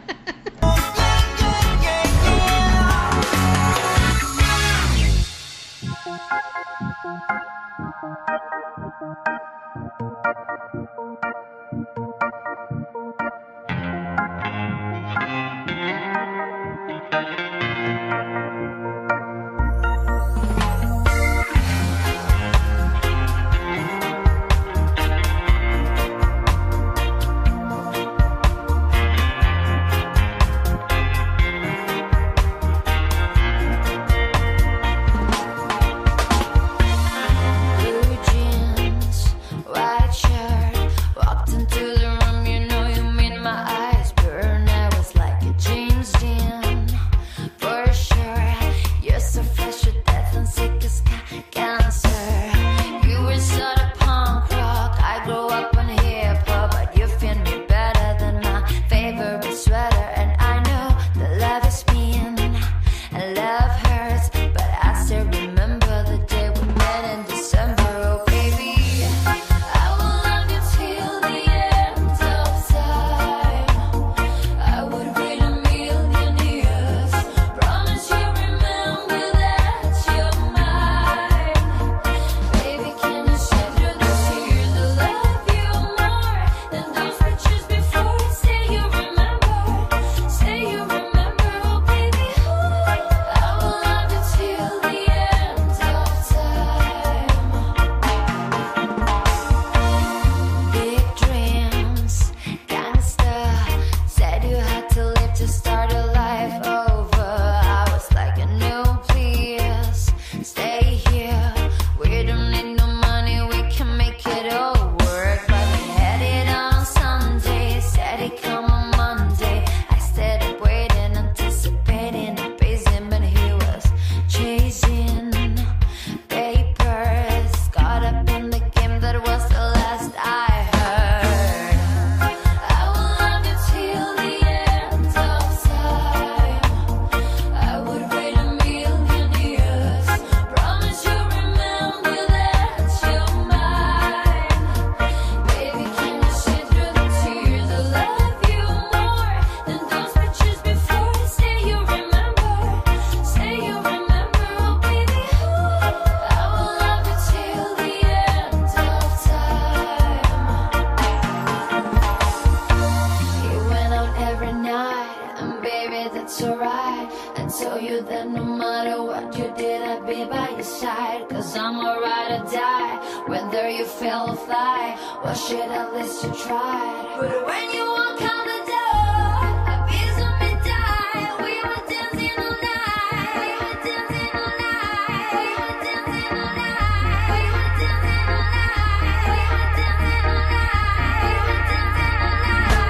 what you did, I'd be by your side. Cause I'm a ride or die, whether you fail or fly. What shit at least you tried. But when you walk out the door, a piece of me died. We were dancing all night. We were dancing all night. We were dancing all night. We were dancing all night. We were dancing all night. We were dancing all night.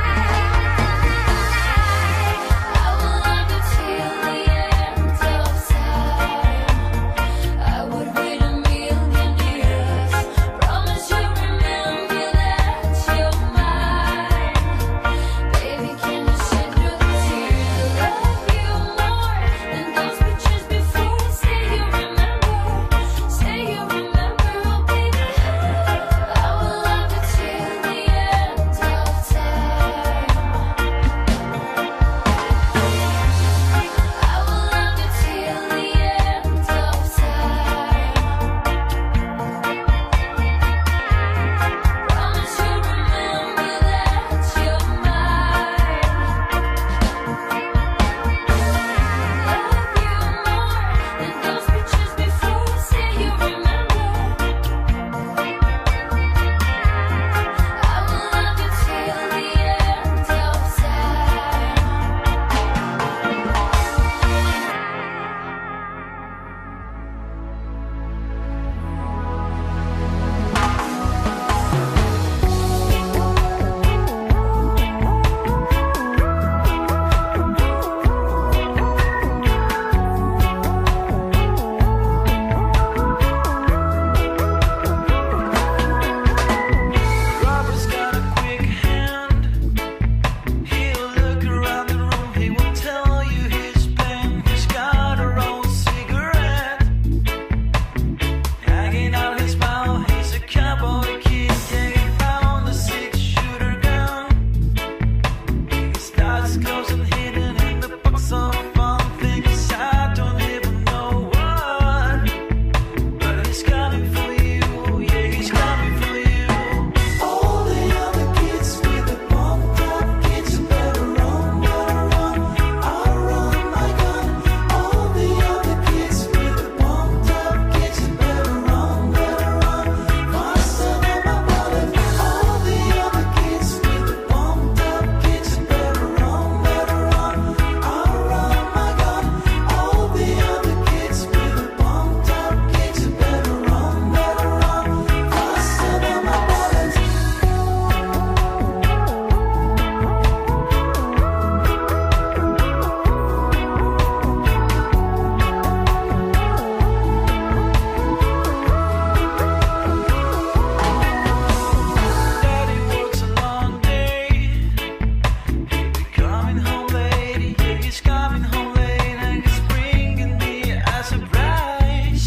I will love you till the end of time. I would wait 1,000,000 years. Promise you remember that you're mine. Baby, can you sit through the tears? Love you more than those pictures before. Say you remember. Say you remember, oh baby. I will love you till the end of time. I will love you till the end of time. Promise you remember that you're mine. Love you more than those pictures before. Say you remember. I will love you till the end of Robert's got a quick hand. He'll look around the room. He will tell you his plan. He's got a rolled cigarette hanging out his mouth. He's a cowboy kid. Yeah, he found a 6-shooter gun. He starts closing hidden in the box of fun things. I don't even know what, but he's coming for you. Yeah, he's coming for you. All the other kids with the pumped up kids better run, better run. I'll run my gun. All the other kids with the pumped up kids better run, better run. Faster than my bullet. All the other kids with the pumped up kids better run, better run. I'll run my gun. All the other kids with the pumped up kids better run, better run. Faster than my bullet. Daddy works a long day. He'll be coming home late. Yeah, he's coming home late, and he's bringing me a surprise.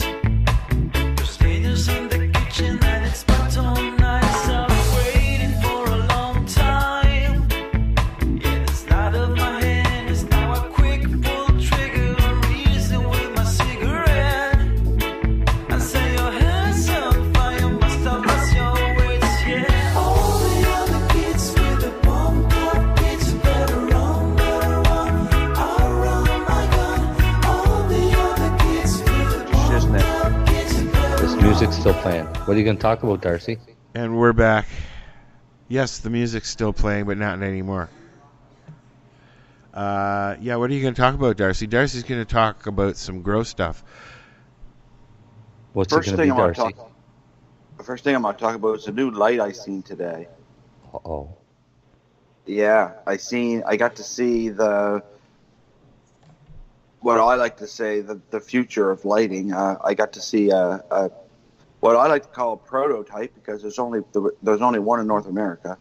There's strangers in the kitchen, and it's spot on nice. I've been waiting for a long time. Yeah, the start of my hand is now a quick pull trigger, reason with my cigarette. I say your head's on fire, must have lost your wits, yeah. All the other kids with the pumped up kids better run, better run. I'll run my gun. All the other kids with the pumped up kids better This music's still playing. What are you going to talk about, Darcy? And we're back. Yes, the music's still playing, but not anymore. Yeah, what are you going to talk about, Darcy? Darcy's going to talk about some gross stuff. What's it First going to thing be, I want to Darcy? talk. The first thing I'm going to talk about is a new light I seen today. Uh-oh. Yeah, I got to see what I like to say, the future of lighting. I got to see what I like to call a prototype, because there's only one in North America.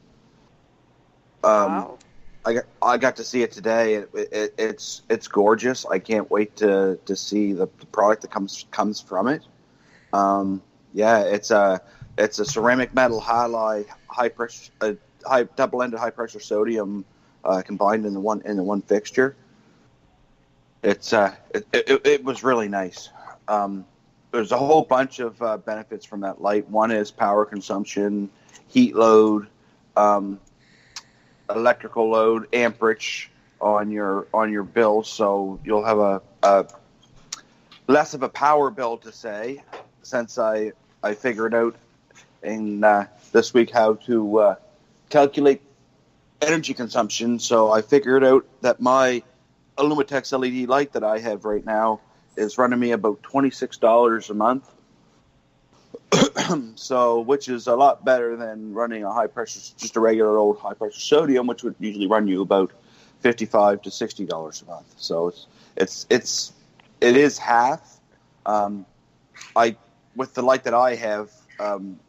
Wow. I got to see it today. It's gorgeous. I can't wait to see the product that comes from it. Yeah, it's a ceramic metal halide high pressure double-ended high pressure sodium combined in the one fixture. It was really nice. There's a whole bunch of benefits from that light. One is power consumption, heat load, electrical load, amperage on your bill. So you'll have less of a power bill to say, since I figured out in this week how to calculate energy consumption. So I figured out that my Illumatex LED light that I have right now is running me about $26 a month. So, which is a lot better than running a high pressure, just a regular old high pressure sodium, which would usually run you about $55 to $60 a month. So it is half. With the light that I have,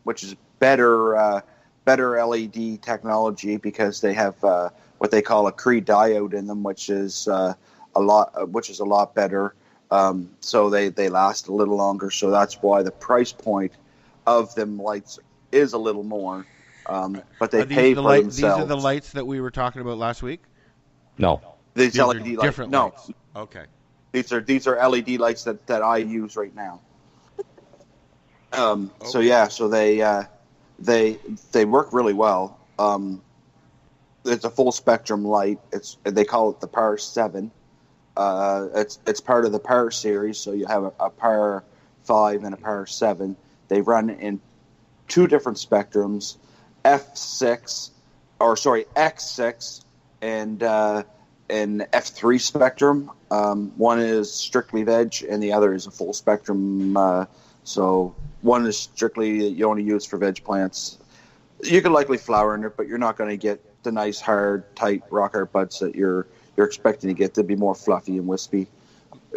which is better LED technology, because they have what they call a Cree diode in them, which is a lot better. So they last a little longer. So that's why the price point of them lights is a little more. But they pay for themselves. These are the lights that we were talking about last week? No. These LED lights. Different no. lights. Okay. These are LED lights that I use right now. So yeah, so they work really well. It's a full spectrum light. They call it the Power 7. It's part of the Power series, so you have a Power 5 and a Power 7. They run in two different spectrums, X6 and F3 spectrum. One is strictly veg, and the other is a full spectrum. So one is strictly you only use for veg plants. You can likely flower in it, but you're not going to get the nice, hard, tight rock art buds that you're expecting to get. They'd be more fluffy and wispy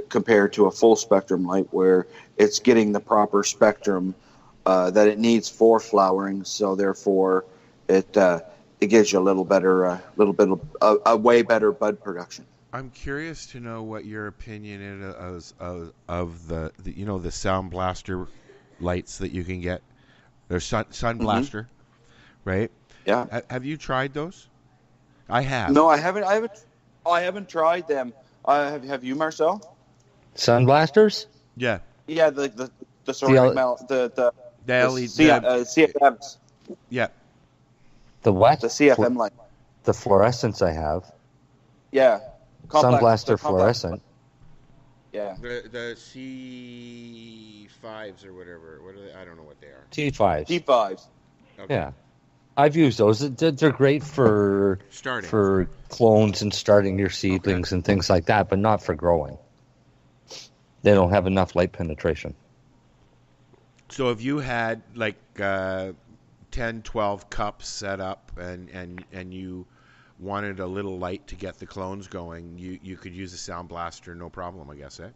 compared to a full spectrum light, where it's getting the proper spectrum that it needs for flowering. So therefore, it gives you a little better, a way better bud production. I'm curious to know what your opinion is of the the Sound Blaster lights that you can get. They're Sun Blaster, right? Yeah. Have you tried those? I have. No, I haven't. I haven't tried them. Have you, Marcel? Sun Blasters? Yeah. Yeah, the CFMs. Yeah. The what? The CFM light. The fluorescents I have. Yeah. Sun Blaster fluorescent. Yeah. The C5s or whatever. What are they? I don't know what they are. T5s. T5s. Okay. Yeah. I've used those. They're great for clones and starting your seedlings and things like that, but not for growing. They don't have enough light penetration. So if you had like 10, 12 cups set up and you wanted a little light to get the clones going, you could use a Sound Blaster, no problem, I guess, eh?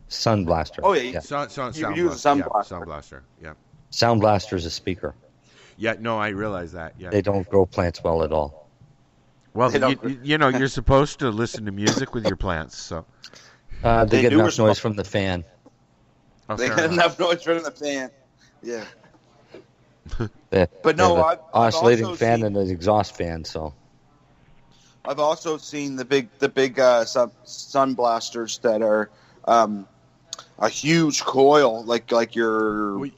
Sun Blaster. Oh, yeah. Sound use a Sound Blaster. Sound Blaster, yeah. Sound Blaster is a speaker. Yeah, no, I realize that, yeah. They don't grow plants well at all. Well, you're supposed to listen to music with your plants, so. They get enough noise from the fan. Oh, they get enough noise from the fan. Yeah. But no, I've oscillating fan and an exhaust fan, so. I've also seen the big sun blasters that are a huge coil, like your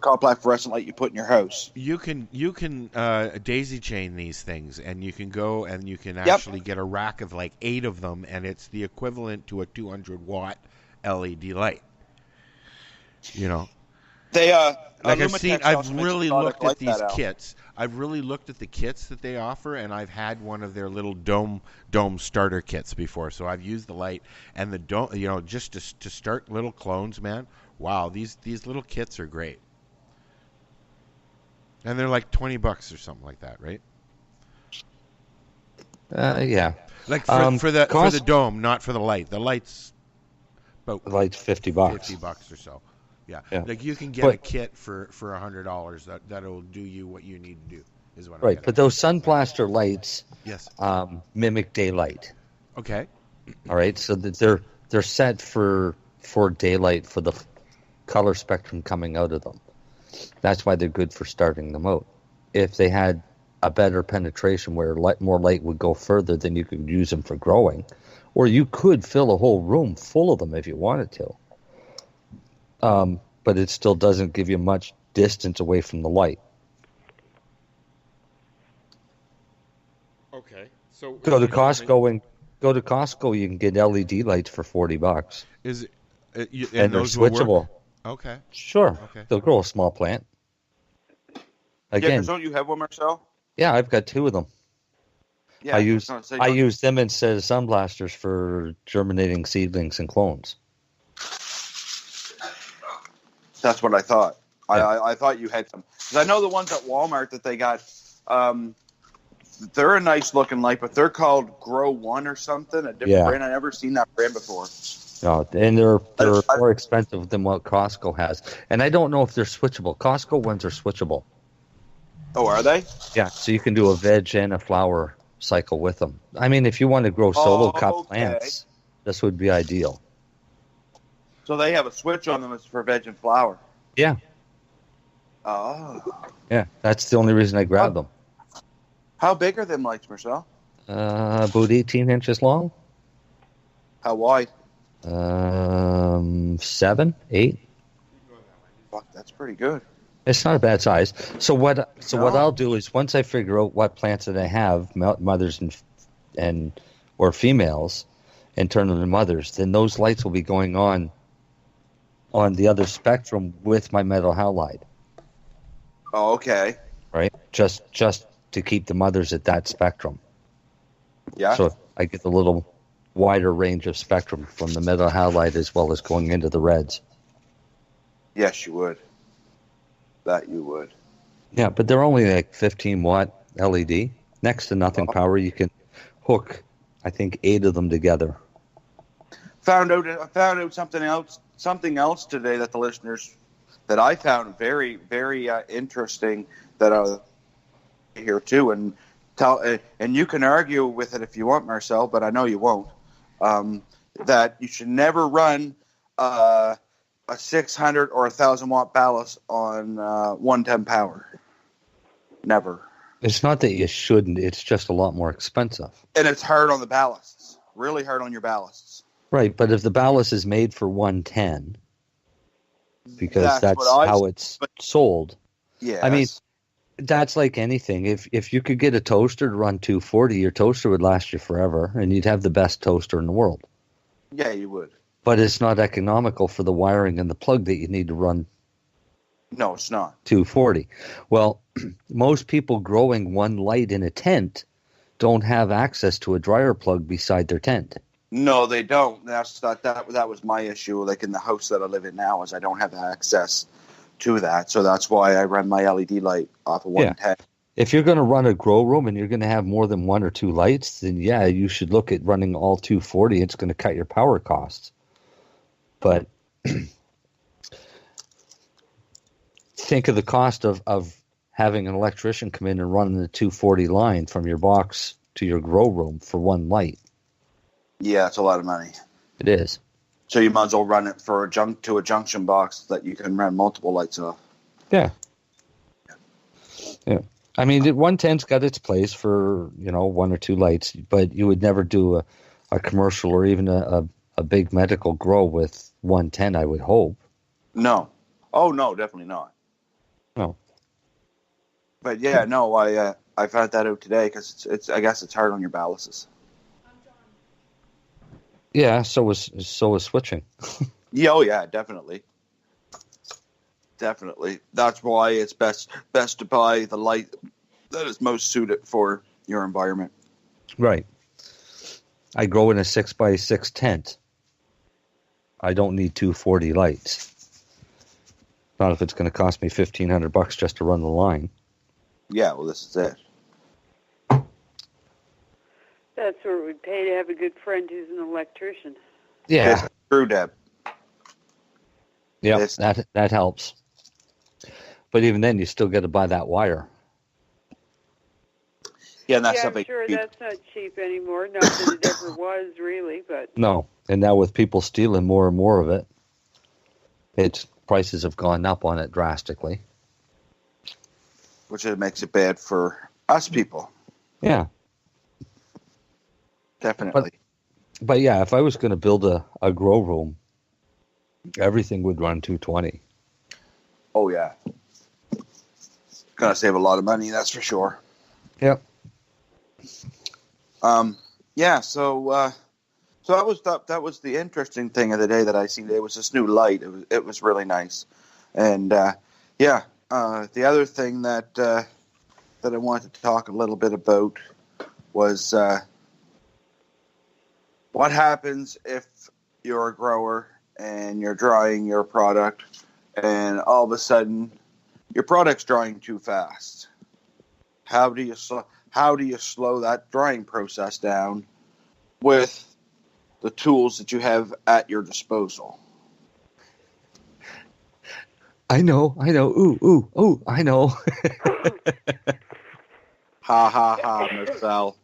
compact fluorescent light you put in your house. You can daisy chain these things, and you can go and you can actually get a rack of like 8 of them, and it's the equivalent to a 200-watt LED light. You know, they I've really looked at these kits. I've really looked at the kits that they offer, and I've had one of their little dome starter kits before. So I've used the light and the dome, just to start little clones, man. Wow, these little kits are great. And they're like $20 or something like that, right? Yeah. Like for the dome, not for the light. The light's about the light's $50. $50 or so. Yeah. Like you can get a kit for $100 that'll do you what you need to do. Is what right. But those Sun Blaster lights, mimic daylight. Okay. All right. So that they're set for daylight for the color spectrum coming out of them. That's why they're good for starting them out. If they had a better penetration where more light would go further, then you could use them for growing, or you could fill a whole room full of them if you wanted to. But it still doesn't give you much distance away from the light. Okay. So go to Costco. You can get LED lights for $40. Is And they're those will work? switchable. Okay. Sure. Okay. They'll grow a small plant. Yeah, Again, because don't you have one, Marcel? yeah, I've got 2 of them. Yeah, I was gonna say, I don't- use them instead of sunblasters for germinating seedlings and clones. That's what I thought. I thought you had some. Because I know the ones at Walmart that they got, they're a nice looking light, but they're called Grow One or something, a different brand. I've never seen that brand before. No, and they're more expensive than what Costco has. And I don't know if they're switchable. Costco ones are switchable. Oh, are they? Yeah, so you can do a veg and a flower cycle with them. I mean, if you want to grow solo cup plants, this would be ideal. So they have a switch on them for veg and flower. Yeah. Oh. Yeah, that's the only reason I grabbed them. How big are them lights, Marcel? About 18 inches long. How wide? 7, 8. Fuck, that's pretty good. It's not a bad size. So what I'll do is once I figure out what plants that I have, mothers and or females, and turn them to mothers, then those lights will be going on the other spectrum with my metal halide. Oh, okay. Right? Just to keep the mothers at that spectrum. Yeah. So I get the little wider range of spectrum from the metal halide as well as going into the reds. Yes, you would. That you would. Yeah, but they're only like 15 watt LED. Next to nothing power. You can hook, I think, 8 of them together. Found out something else today that the listeners that I found very, very interesting that I here too, and you can argue with it if you want, Marcel, but I know you won't. That you should never run a 600 or 1,000 watt ballast on 110 power. Never. It's not that you shouldn't. It's just a lot more expensive. And it's hard on the ballasts. Really hard on your ballasts. Right, but if the ballast is made for 110, because that's how it's sold. Yeah. I mean, that's like anything. If you could get a toaster to run 240, your toaster would last you forever, and you'd have the best toaster in the world. Yeah, you would. But it's not economical for the wiring and the plug that you need to run. No, it's not. 240. Well, most people growing one light in a tent don't have access to a dryer plug beside their tent. No, they don't. That was my issue. Like in the house that I live in now, is I don't have access to that. So that's why I run my LED light off of 110. Yeah. If you're going to run a grow room and you're going to have more than 1 or 2 lights, then yeah, you should look at running all 240. It's going to cut your power costs. But think of the cost of having an electrician come in and run the 240 line from your box to your grow room for one light. Yeah, it's a lot of money. It is. So you might as well run it for a junction box that you can run multiple lights off. Yeah. Yeah. I mean, 110's got its place for, 1 or 2 lights, but you would never do a commercial or even a big medical grow with 110, I would hope. No. Oh, no, definitely not. No. But yeah, no, I found that out today because I guess it's hard on your ballasts. Yeah, so is switching. Yeah, oh yeah, definitely. Definitely. That's why it's best to buy the light that is most suited for your environment. Right. I grow in a 6x6 tent. I don't need 240 lights. Not if it's going to cost me $1,500 just to run the line. Yeah, well, this is it. That's what it would pay to have a good friend who's an electrician. Yeah. True, Deb. Yeah, that helps. But even then, you still got to buy that wire. Yeah, and that's I'm sure that's not cheap anymore. Not that it ever was, really, but... No, and now with people stealing more and more of it, prices have gone up on it drastically. Which makes it bad for us people. Yeah. Definitely. But yeah, if I was going to build a grow room, everything would run 220. Oh, yeah. Gonna save a lot of money, that's for sure. Yep. Yeah, so So that was the interesting thing of the day that I seen. It was this new light. It was really nice, and the other thing that I wanted to talk a little bit about was what happens if you're a grower and you're drying your product, and all of a sudden your product's drying too fast. How do you slow that drying process down with the tools that you have at your disposal? I know. Ooh, I know. Ha ha ha, Marcel.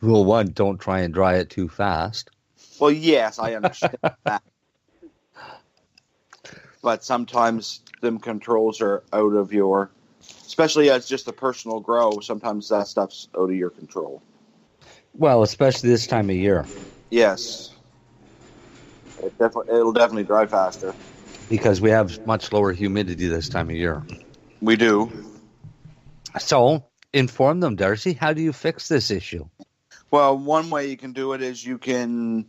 Rule 1, don't try and dry it too fast. Well, yes, I understand that. But sometimes them controls are out of your, especially as just a personal grow, sometimes that stuff's out of your control. Well, especially this time of year. Yes. It'll definitely dry faster. Because we have much lower humidity this time of year. We do. So, inform them, Darcy. How do you fix this issue? Well, one way you can do it is you can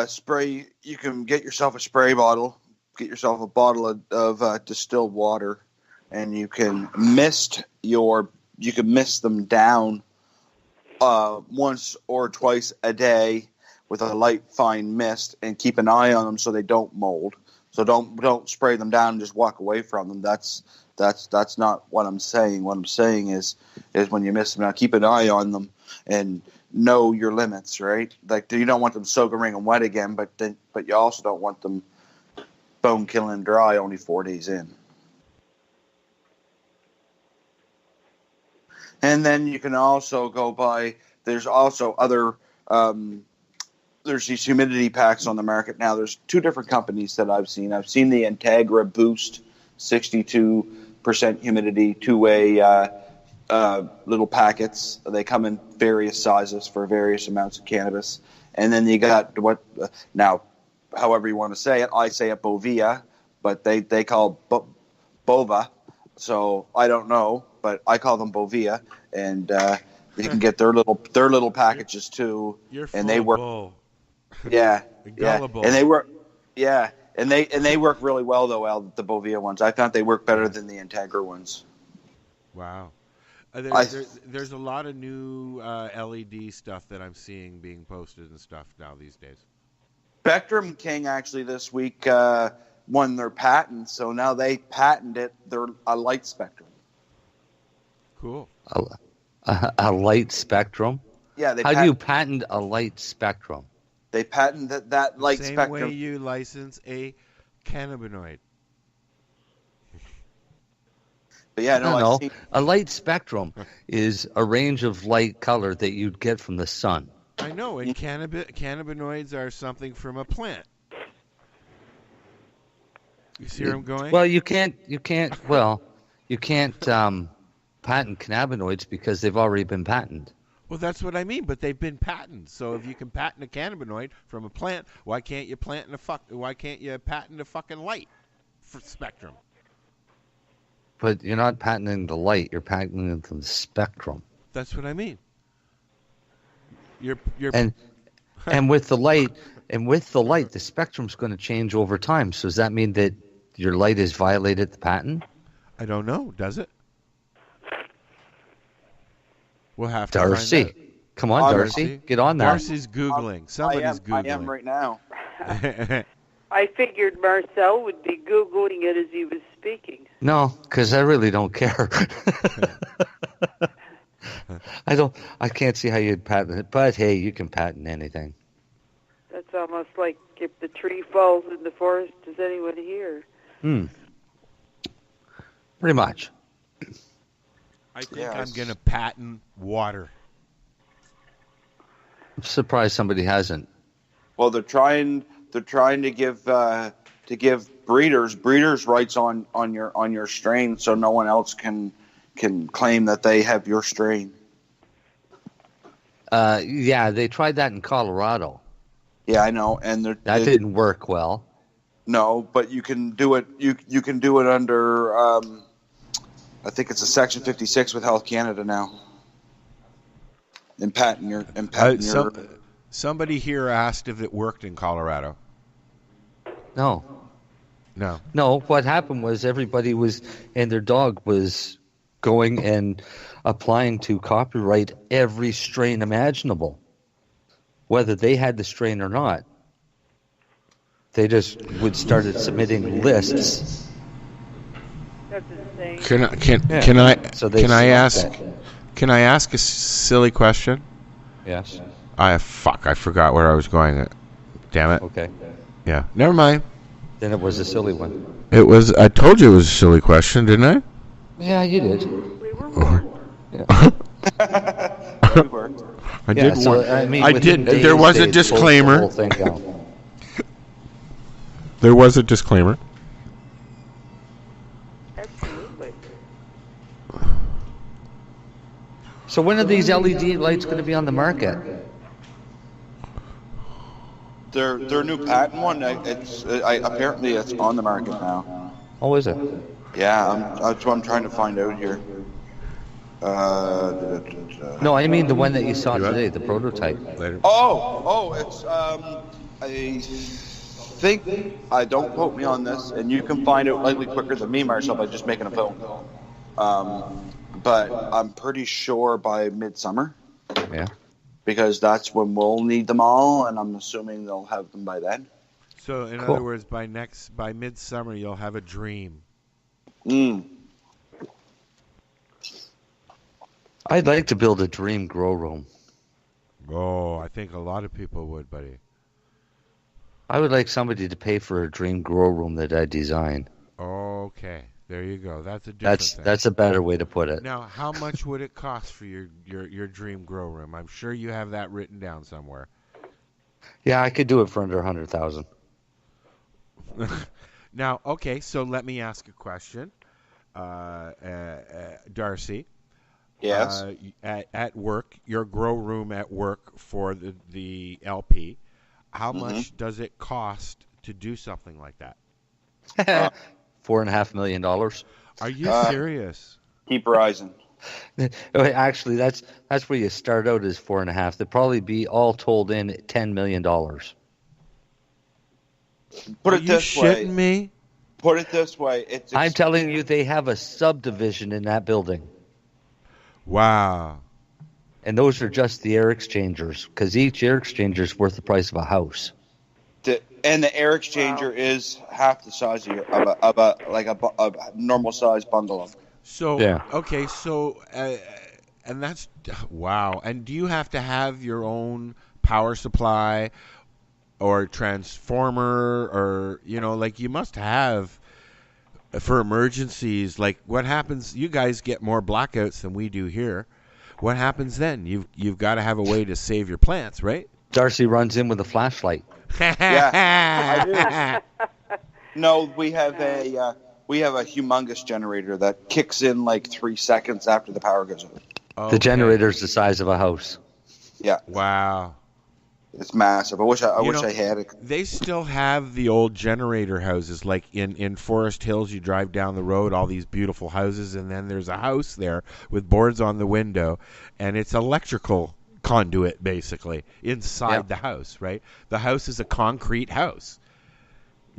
spray. You can get yourself a spray bottle. Get yourself a bottle of distilled water, and you can mist them down once or twice a day with a light fine mist, and keep an eye on them so they don't mold. So don't spray them down and just walk away from them. That's not what I'm saying. What I'm saying is when you mist them down, keep an eye on them and know your limits, right? Like, you don't want them soaking and wet again, but you also don't want them bone killing dry only 4 days in. And then you can also go by. There's also other. There's these humidity packs on the market now. There's 2 different companies that I've seen. I've seen the Integra Boost, 62% humidity, 2-way little packets. They come in various sizes for various amounts of cannabis. And then you got now, however you want to say it. I say it Bovia, but they call Bova. So I don't know, but I call them Bovia, and you can get their little packages too. And they work. Yeah, Gullible. And they work. Yeah, and they work really well though. Al, the Bovia ones, I found they work better than the Integra ones. Wow. There's a lot of new LED stuff that I'm seeing being posted and stuff now these days. Spectrum King actually this week won their patent, so now they patented their a light spectrum. Cool. A light spectrum? Yeah. How do you patent a light spectrum? They patented that light spectrum. Same way you license a cannabinoid. But yeah, no. A light spectrum is a range of light color that you'd get from the sun. I know, and cannabinoids are something from a plant. You see where I'm going? Well, you can't patent cannabinoids because they've already been patented. Well, that's what I mean, but they've been patented. So if you can patent a cannabinoid from a plant, why can't you patent a fucking light spectrum? But you're not patenting the light; you're patenting the spectrum. That's what I mean. You're and with the light, the spectrum's going to change over time. So does that mean that your light has violated the patent? I don't know. Does it? We'll have to Darcy, find out. come on, Darcy, get on that. Darcy's Googling. Somebody's Googling. I am right now. I figured Marcel would be Googling it as he was speaking. No, because I really don't care. I can't see how you'd patent it, but hey, you can patent anything. That's almost like if the tree falls in the forest, does anyone hear? Pretty much. I think I'm going to patent water. I'm surprised somebody hasn't. Well, they're trying to give breeders rights on your strain, so no one else can claim that they have your strain. Yeah, they tried that in Colorado. Yeah, I know, and that didn't work well. No, but you can do it. You can do it under. I think it's a Section 56 with Health Canada now. And patent your. Somebody here asked if it worked in Colorado. No. No. What happened was everybody was, and their dog was going and applying to copyright every strain imaginable, whether they had the strain or not. They just would started submitting lists. That's insane. Can I ask a silly question? Yes. I forgot where I was going. Damn it. Okay. Yeah. Never mind. Then it was a silly one. It was. I told you it was a silly question, didn't I? Yeah, you did. We were warned. We were. I did. I did. There was a disclaimer. There was a disclaimer. Absolutely. So when are these LED lights going to be on the market? Their new patent one. Apparently it's on the market now. Oh, is it? Yeah, that's what I'm trying to find out here. No, I mean the one that you saw today, the prototype. Later. It's I think, don't quote me on this, and you can find out likely quicker than me, Marcel, by just making a phone call. But I'm pretty sure by midsummer. Yeah. Because that's when we'll need them all, and I'm assuming they'll have them by then. So, in other words, by midsummer, you'll have a dream. I'd like to build a dream grow room. Oh, I think a lot of people would, buddy. I would like somebody to pay for a dream grow room that I design. Okay, there you go. That's a different thing. That's a better way to put it. Now, how much would it cost for your dream grow room? I'm sure you have that written down somewhere. Yeah, I could do it for under 100,000. Now, okay, so let me ask a question, Darcy. Yes. At work, your grow room at work for the LP. How much does it cost to do something like that? $4.5 million. Are you serious? Keep rising. Actually, that's where you start out as 4.5. They'd probably be all told in $10 million. Put it this way. Shitting me? Put it this way. I'm telling you, they have a subdivision in that building. Wow. And those are just the air exchangers, because each air exchanger is worth the price of a house. And the air exchanger is half the size of a normal size bundle of. So yeah. Okay, so and that's wow. And do you have to have your own power supply or transformer, or like you must have for emergencies? Like what happens? You guys get more blackouts than we do here. What happens then? You've got to have a way to save your plants, right? Darcy runs in with a flashlight. Yeah, I do. No, we have a humongous generator that kicks in like 3 seconds after the power goes out. Okay. The generator's the size of a house. Yeah. Wow. It's massive. I wish I had it. They still have the old generator houses, like in Forest Hills. You drive down the road, all these beautiful houses, and then there's a house there with boards on the window, and it's electrical conduit basically inside the house, right? The house is a concrete house,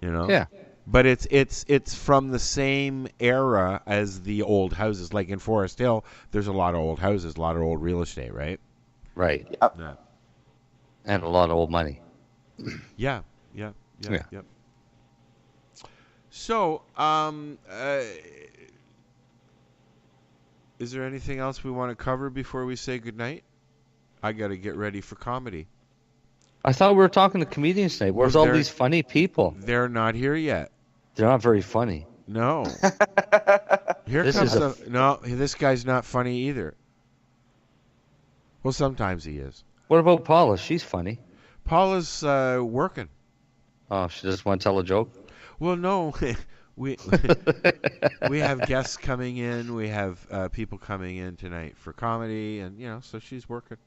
Yeah. But it's from the same era as the old houses. Like in Forest Hill, there's a lot of old houses, a lot of old real estate, right? Right. Yep. Yeah. And a lot of old money. Yeah. So, is there anything else we want to cover before we say goodnight? I got to get ready for comedy. I thought we were talking to comedians tonight. Where's all these funny people? They're not here yet. They're not very funny. No. No, this guy's not funny either. Well, sometimes he is. What about Paula? She's funny. Paula's working. Oh, she just want to tell a joke? Well, no. we have guests coming in. We have people coming in tonight for comedy, and so she's working.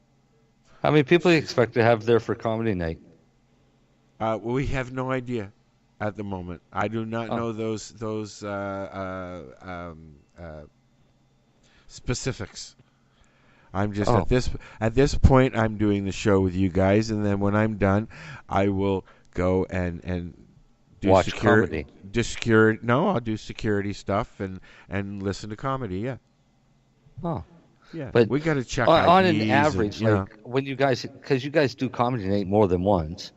How many people do you expect to have there for comedy night? We have no idea at the moment. I do not know those specifics. I'm just at this point I'm doing the show with you guys, and then when I'm done, I will go and do watch comedy. No, I'll do security stuff and listen to comedy. Yeah. Oh. Yeah. But we got to check on IDs an average, and, when you guys, because you guys do comedy night more than once.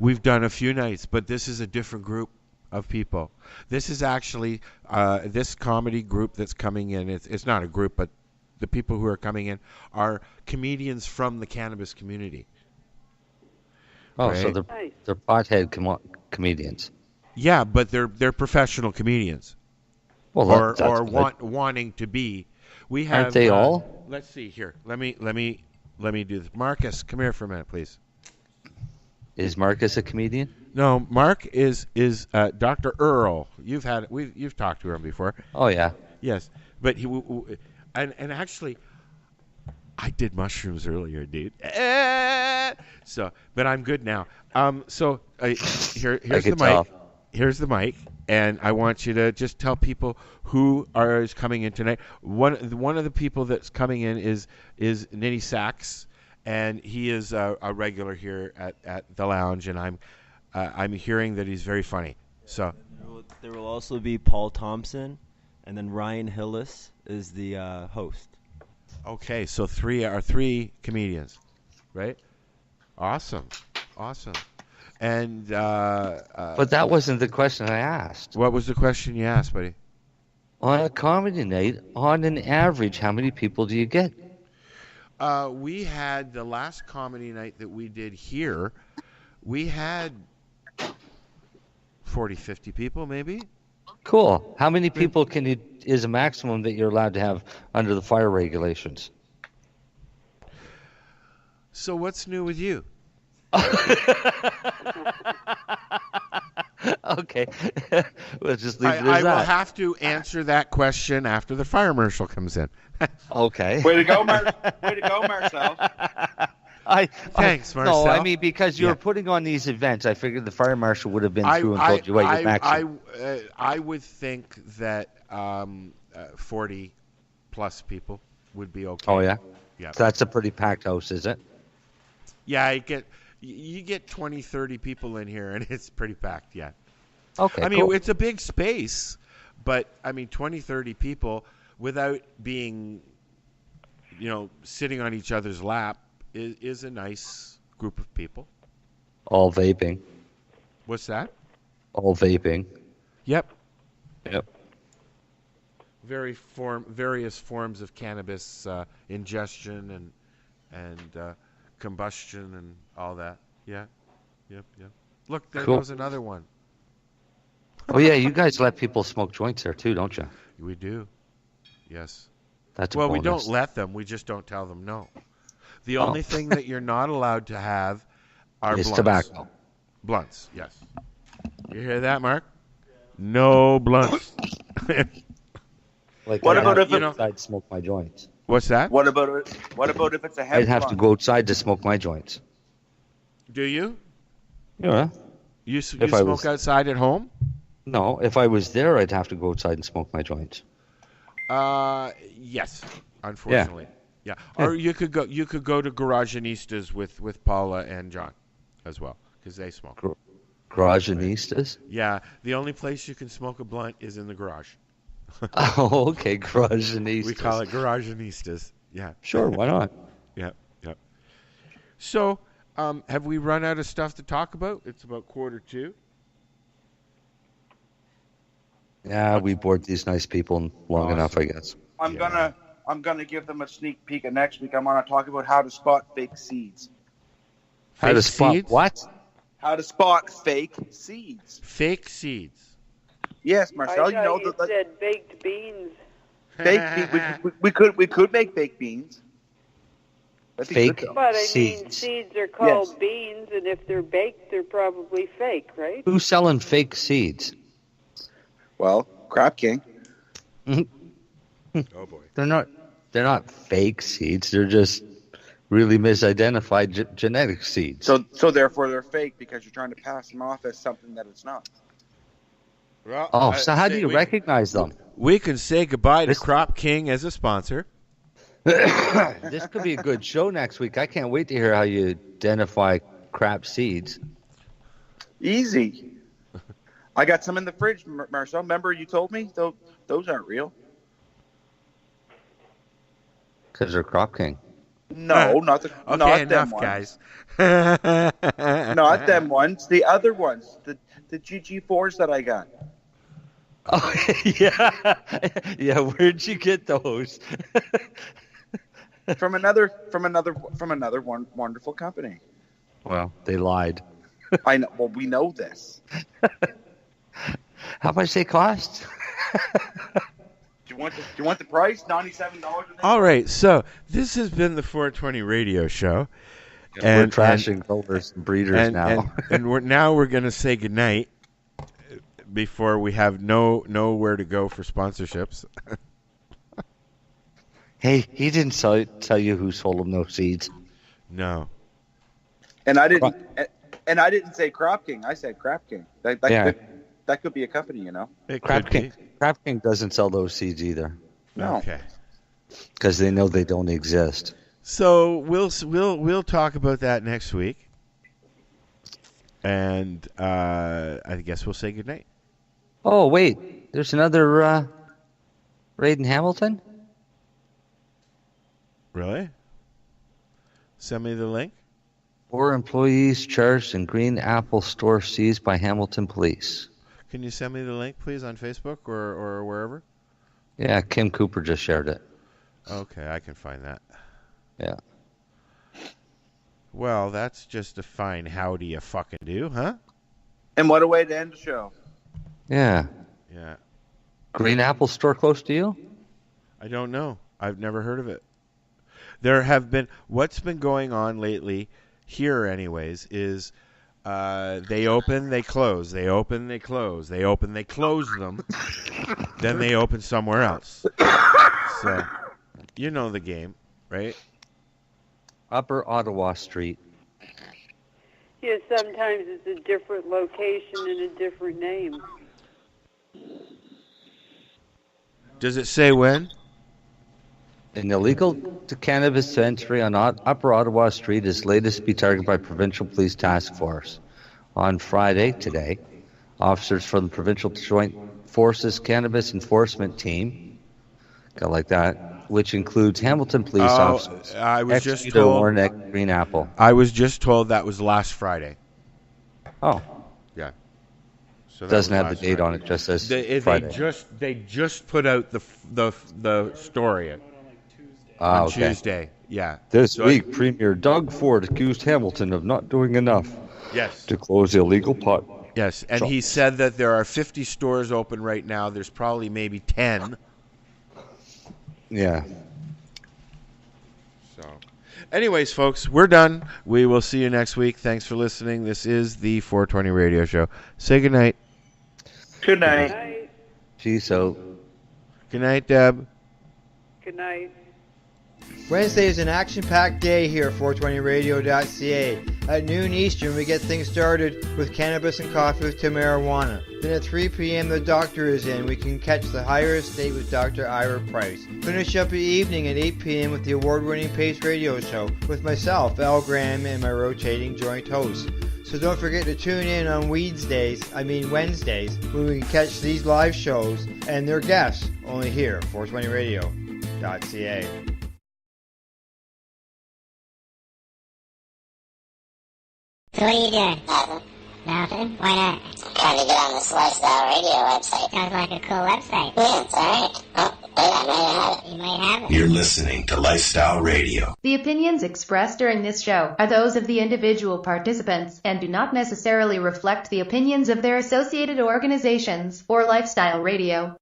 We've done a few nights, but this is a different group of people. This is actually this comedy group that's coming in. It's not a group, but the people who are coming in are comedians from the cannabis community. Oh, right? so they're pothead comedians. Yeah, but they're professional comedians. Well, or wanting to be. We have. Aren't they all? Let's see here. Let me do this. Marcus, come here for a minute, please. Is Marcus a comedian? No, Mark is Dr. Earl. You've talked to him before. Oh yeah. Yes, but he and actually, I did mushrooms earlier, dude. So, but I'm good now. Here's the mic. Here's the mic, and I want you to just tell people who is coming in tonight. One of the people that's coming in is Nitty Sachs. And he is a regular here at the lounge, and I'm hearing that he's very funny. So there will also be Paul Thompson, and then Ryan Hillis is the host. Okay, so three comedians, right? Awesome. And but that wasn't the question I asked. What was the question you asked, buddy? On a comedy night, on an average, how many people do you get? We had the last comedy night that we did here, we had 40, 50 people maybe. Cool. How many people is a maximum that you're allowed to have under the fire regulations? So what's new with you? Okay. We'll just leave it as I that. will have to answer that question after the fire marshal comes in. Okay. Way to go, Marcel. Thanks, Marcel. No, I mean, because you were putting on these events, I figured the fire marshal would have been through and told you what your maximum. I would think that 40 plus people would be okay. Oh, yeah? Yeah. So that's a pretty packed house, is it? Yeah, you get 20, 30 people in here, and it's pretty packed, yeah. Okay, I mean, cool. it's a big space, but, 20, 30 people without being, sitting on each other's lap is a nice group of people. All vaping. What's that? All vaping. Yep. Yep. Various forms of cannabis ingestion and combustion and all that. Yeah. Yep. Look, there goes another one. Oh, yeah, you guys let people smoke joints there too, don't you? We do. Yes. That's a well, bonus. we don't let them. We just don't tell them no. The only thing that you're not allowed to have are blunts. Tobacco. Blunts, yes. You hear that, Mark? No blunts. What about if I'd smoke my joints? What's that? What about if it's a hemp I'd have to blunt? go outside to smoke my joints. Do you? Yeah. You smoke outside at home? No, if I was there, I'd have to go outside and smoke my joints. Yes, unfortunately. Yeah. Or you could go to Garageanistas with Paula and John as well, because they smoke. Garageanistas? Yeah. The only place you can smoke a blunt is in the garage. Oh, okay. Garageanistas. We call it Garageanistas. Yeah. Sure, why not? Yep. So, have we run out of stuff to talk about? It's about 1:45. Yeah, we bored these nice people long enough, I guess. I'm gonna give them a sneak peek of next week. I'm gonna talk about how to spot fake seeds. How to spot what? How to spot fake seeds. Fake seeds. Yes, Marcel. I thought you said baked beans. Fake beans. We could make fake beans. That'd be Fake good, though. But I seeds. mean, seeds are called beans, and if they're baked, they're probably fake, right? Who's selling fake seeds? Well, Crap King. Oh boy. They're not fake seeds. They're just really misidentified genetic seeds. So therefore they're fake because you're trying to pass them off as something that it's not. Well, so how do you recognize them? We can say goodbye to Crop King as a sponsor. This could be a good show next week. I can't wait to hear how you identify crap seeds. Easy. I got some in the fridge, Marcel. Remember you told me? Those aren't real. Because they're Crop King. No, not the Okay, not enough, them ones. guys. Not them ones. The other ones. The GG4s that I got. Oh, yeah. Yeah, where'd you get those? from another wonderful company. Well, they lied. I know. Well, we know this. How much they cost? Do you want the price? $97. All right, so this has been the 420 Radio Show. We're trashing growers and breeders now. And we're going to say goodnight before we have nowhere to go for sponsorships. Hey, he didn't tell you who sold him those seeds. No. And I didn't say Crop King. I said Crap King. That could be a company, you know. Crap King doesn't sell those seeds either. No. Okay. Because they know they don't exist. So we'll talk about that next week, and I guess we'll say goodnight. Oh wait, there's another raid in Hamilton. Really? Send me the link. 4 employees charged in Green Apple store seized by Hamilton police. Can you send me the link, please, on Facebook or wherever? Yeah, Kim Cooper just shared it. Okay, I can find that. Yeah. Well, that's just a fine howdy you fucking do, huh? And what a way to end the show. Yeah. Yeah. Green Apple store close to you? I don't know. I've never heard of it. There have been... What's been going on lately, here anyways, is they open, they close. They open, they close. They open, they close them. Then they open somewhere else. So, you know the game, right? Upper Ottawa Street. Yeah, sometimes it's a different location and a different name. Does it say when? An illegal cannabis dispensary on Upper Ottawa Street is latest to be targeted by Provincial Police Task Force. On Friday, today, officers from the Provincial Joint Forces Cannabis Enforcement Team, got like that, which includes Hamilton police officers. I was just told. Green Apple. I was just told that was last Friday. Oh. Yeah. So that Doesn't was have the last date Friday. on it. Just says Friday. They just put out the story on Tuesday. Yeah. This week, Premier Doug Ford accused Hamilton of not doing enough. Yes. To close illegal pot. Yes, and he said that there are 50 stores open right now. There's probably maybe 10. Yeah. So, anyways, folks, we're done. We will see you next week. Thanks for listening. This is the 420 Radio Show. Say goodnight. Good night. Peace out. Good night, Deb. Good night. Wednesday is an action-packed day here at 420radio.ca. At noon Eastern, we get things started with cannabis and coffee to marijuana. Then at 3 p.m., the doctor is in. We can catch the higher estate with Dr. Ira Price. Finish up the evening at 8 p.m. with the award-winning Pace Radio Show with myself, Al Graham, and my rotating joint hosts. So don't forget to tune in on Wednesdays, when we can catch these live shows and their guests only here at 420radio.ca. So what are you doing? Nothing. Why not? Trying to get on this Lifestyle Radio website. Sounds like a cool website. Yeah, it's alright. Oh, wait, I might have it. You might have it. You're listening to Lifestyle Radio. The opinions expressed during this show are those of the individual participants and do not necessarily reflect the opinions of their associated organizations or Lifestyle Radio.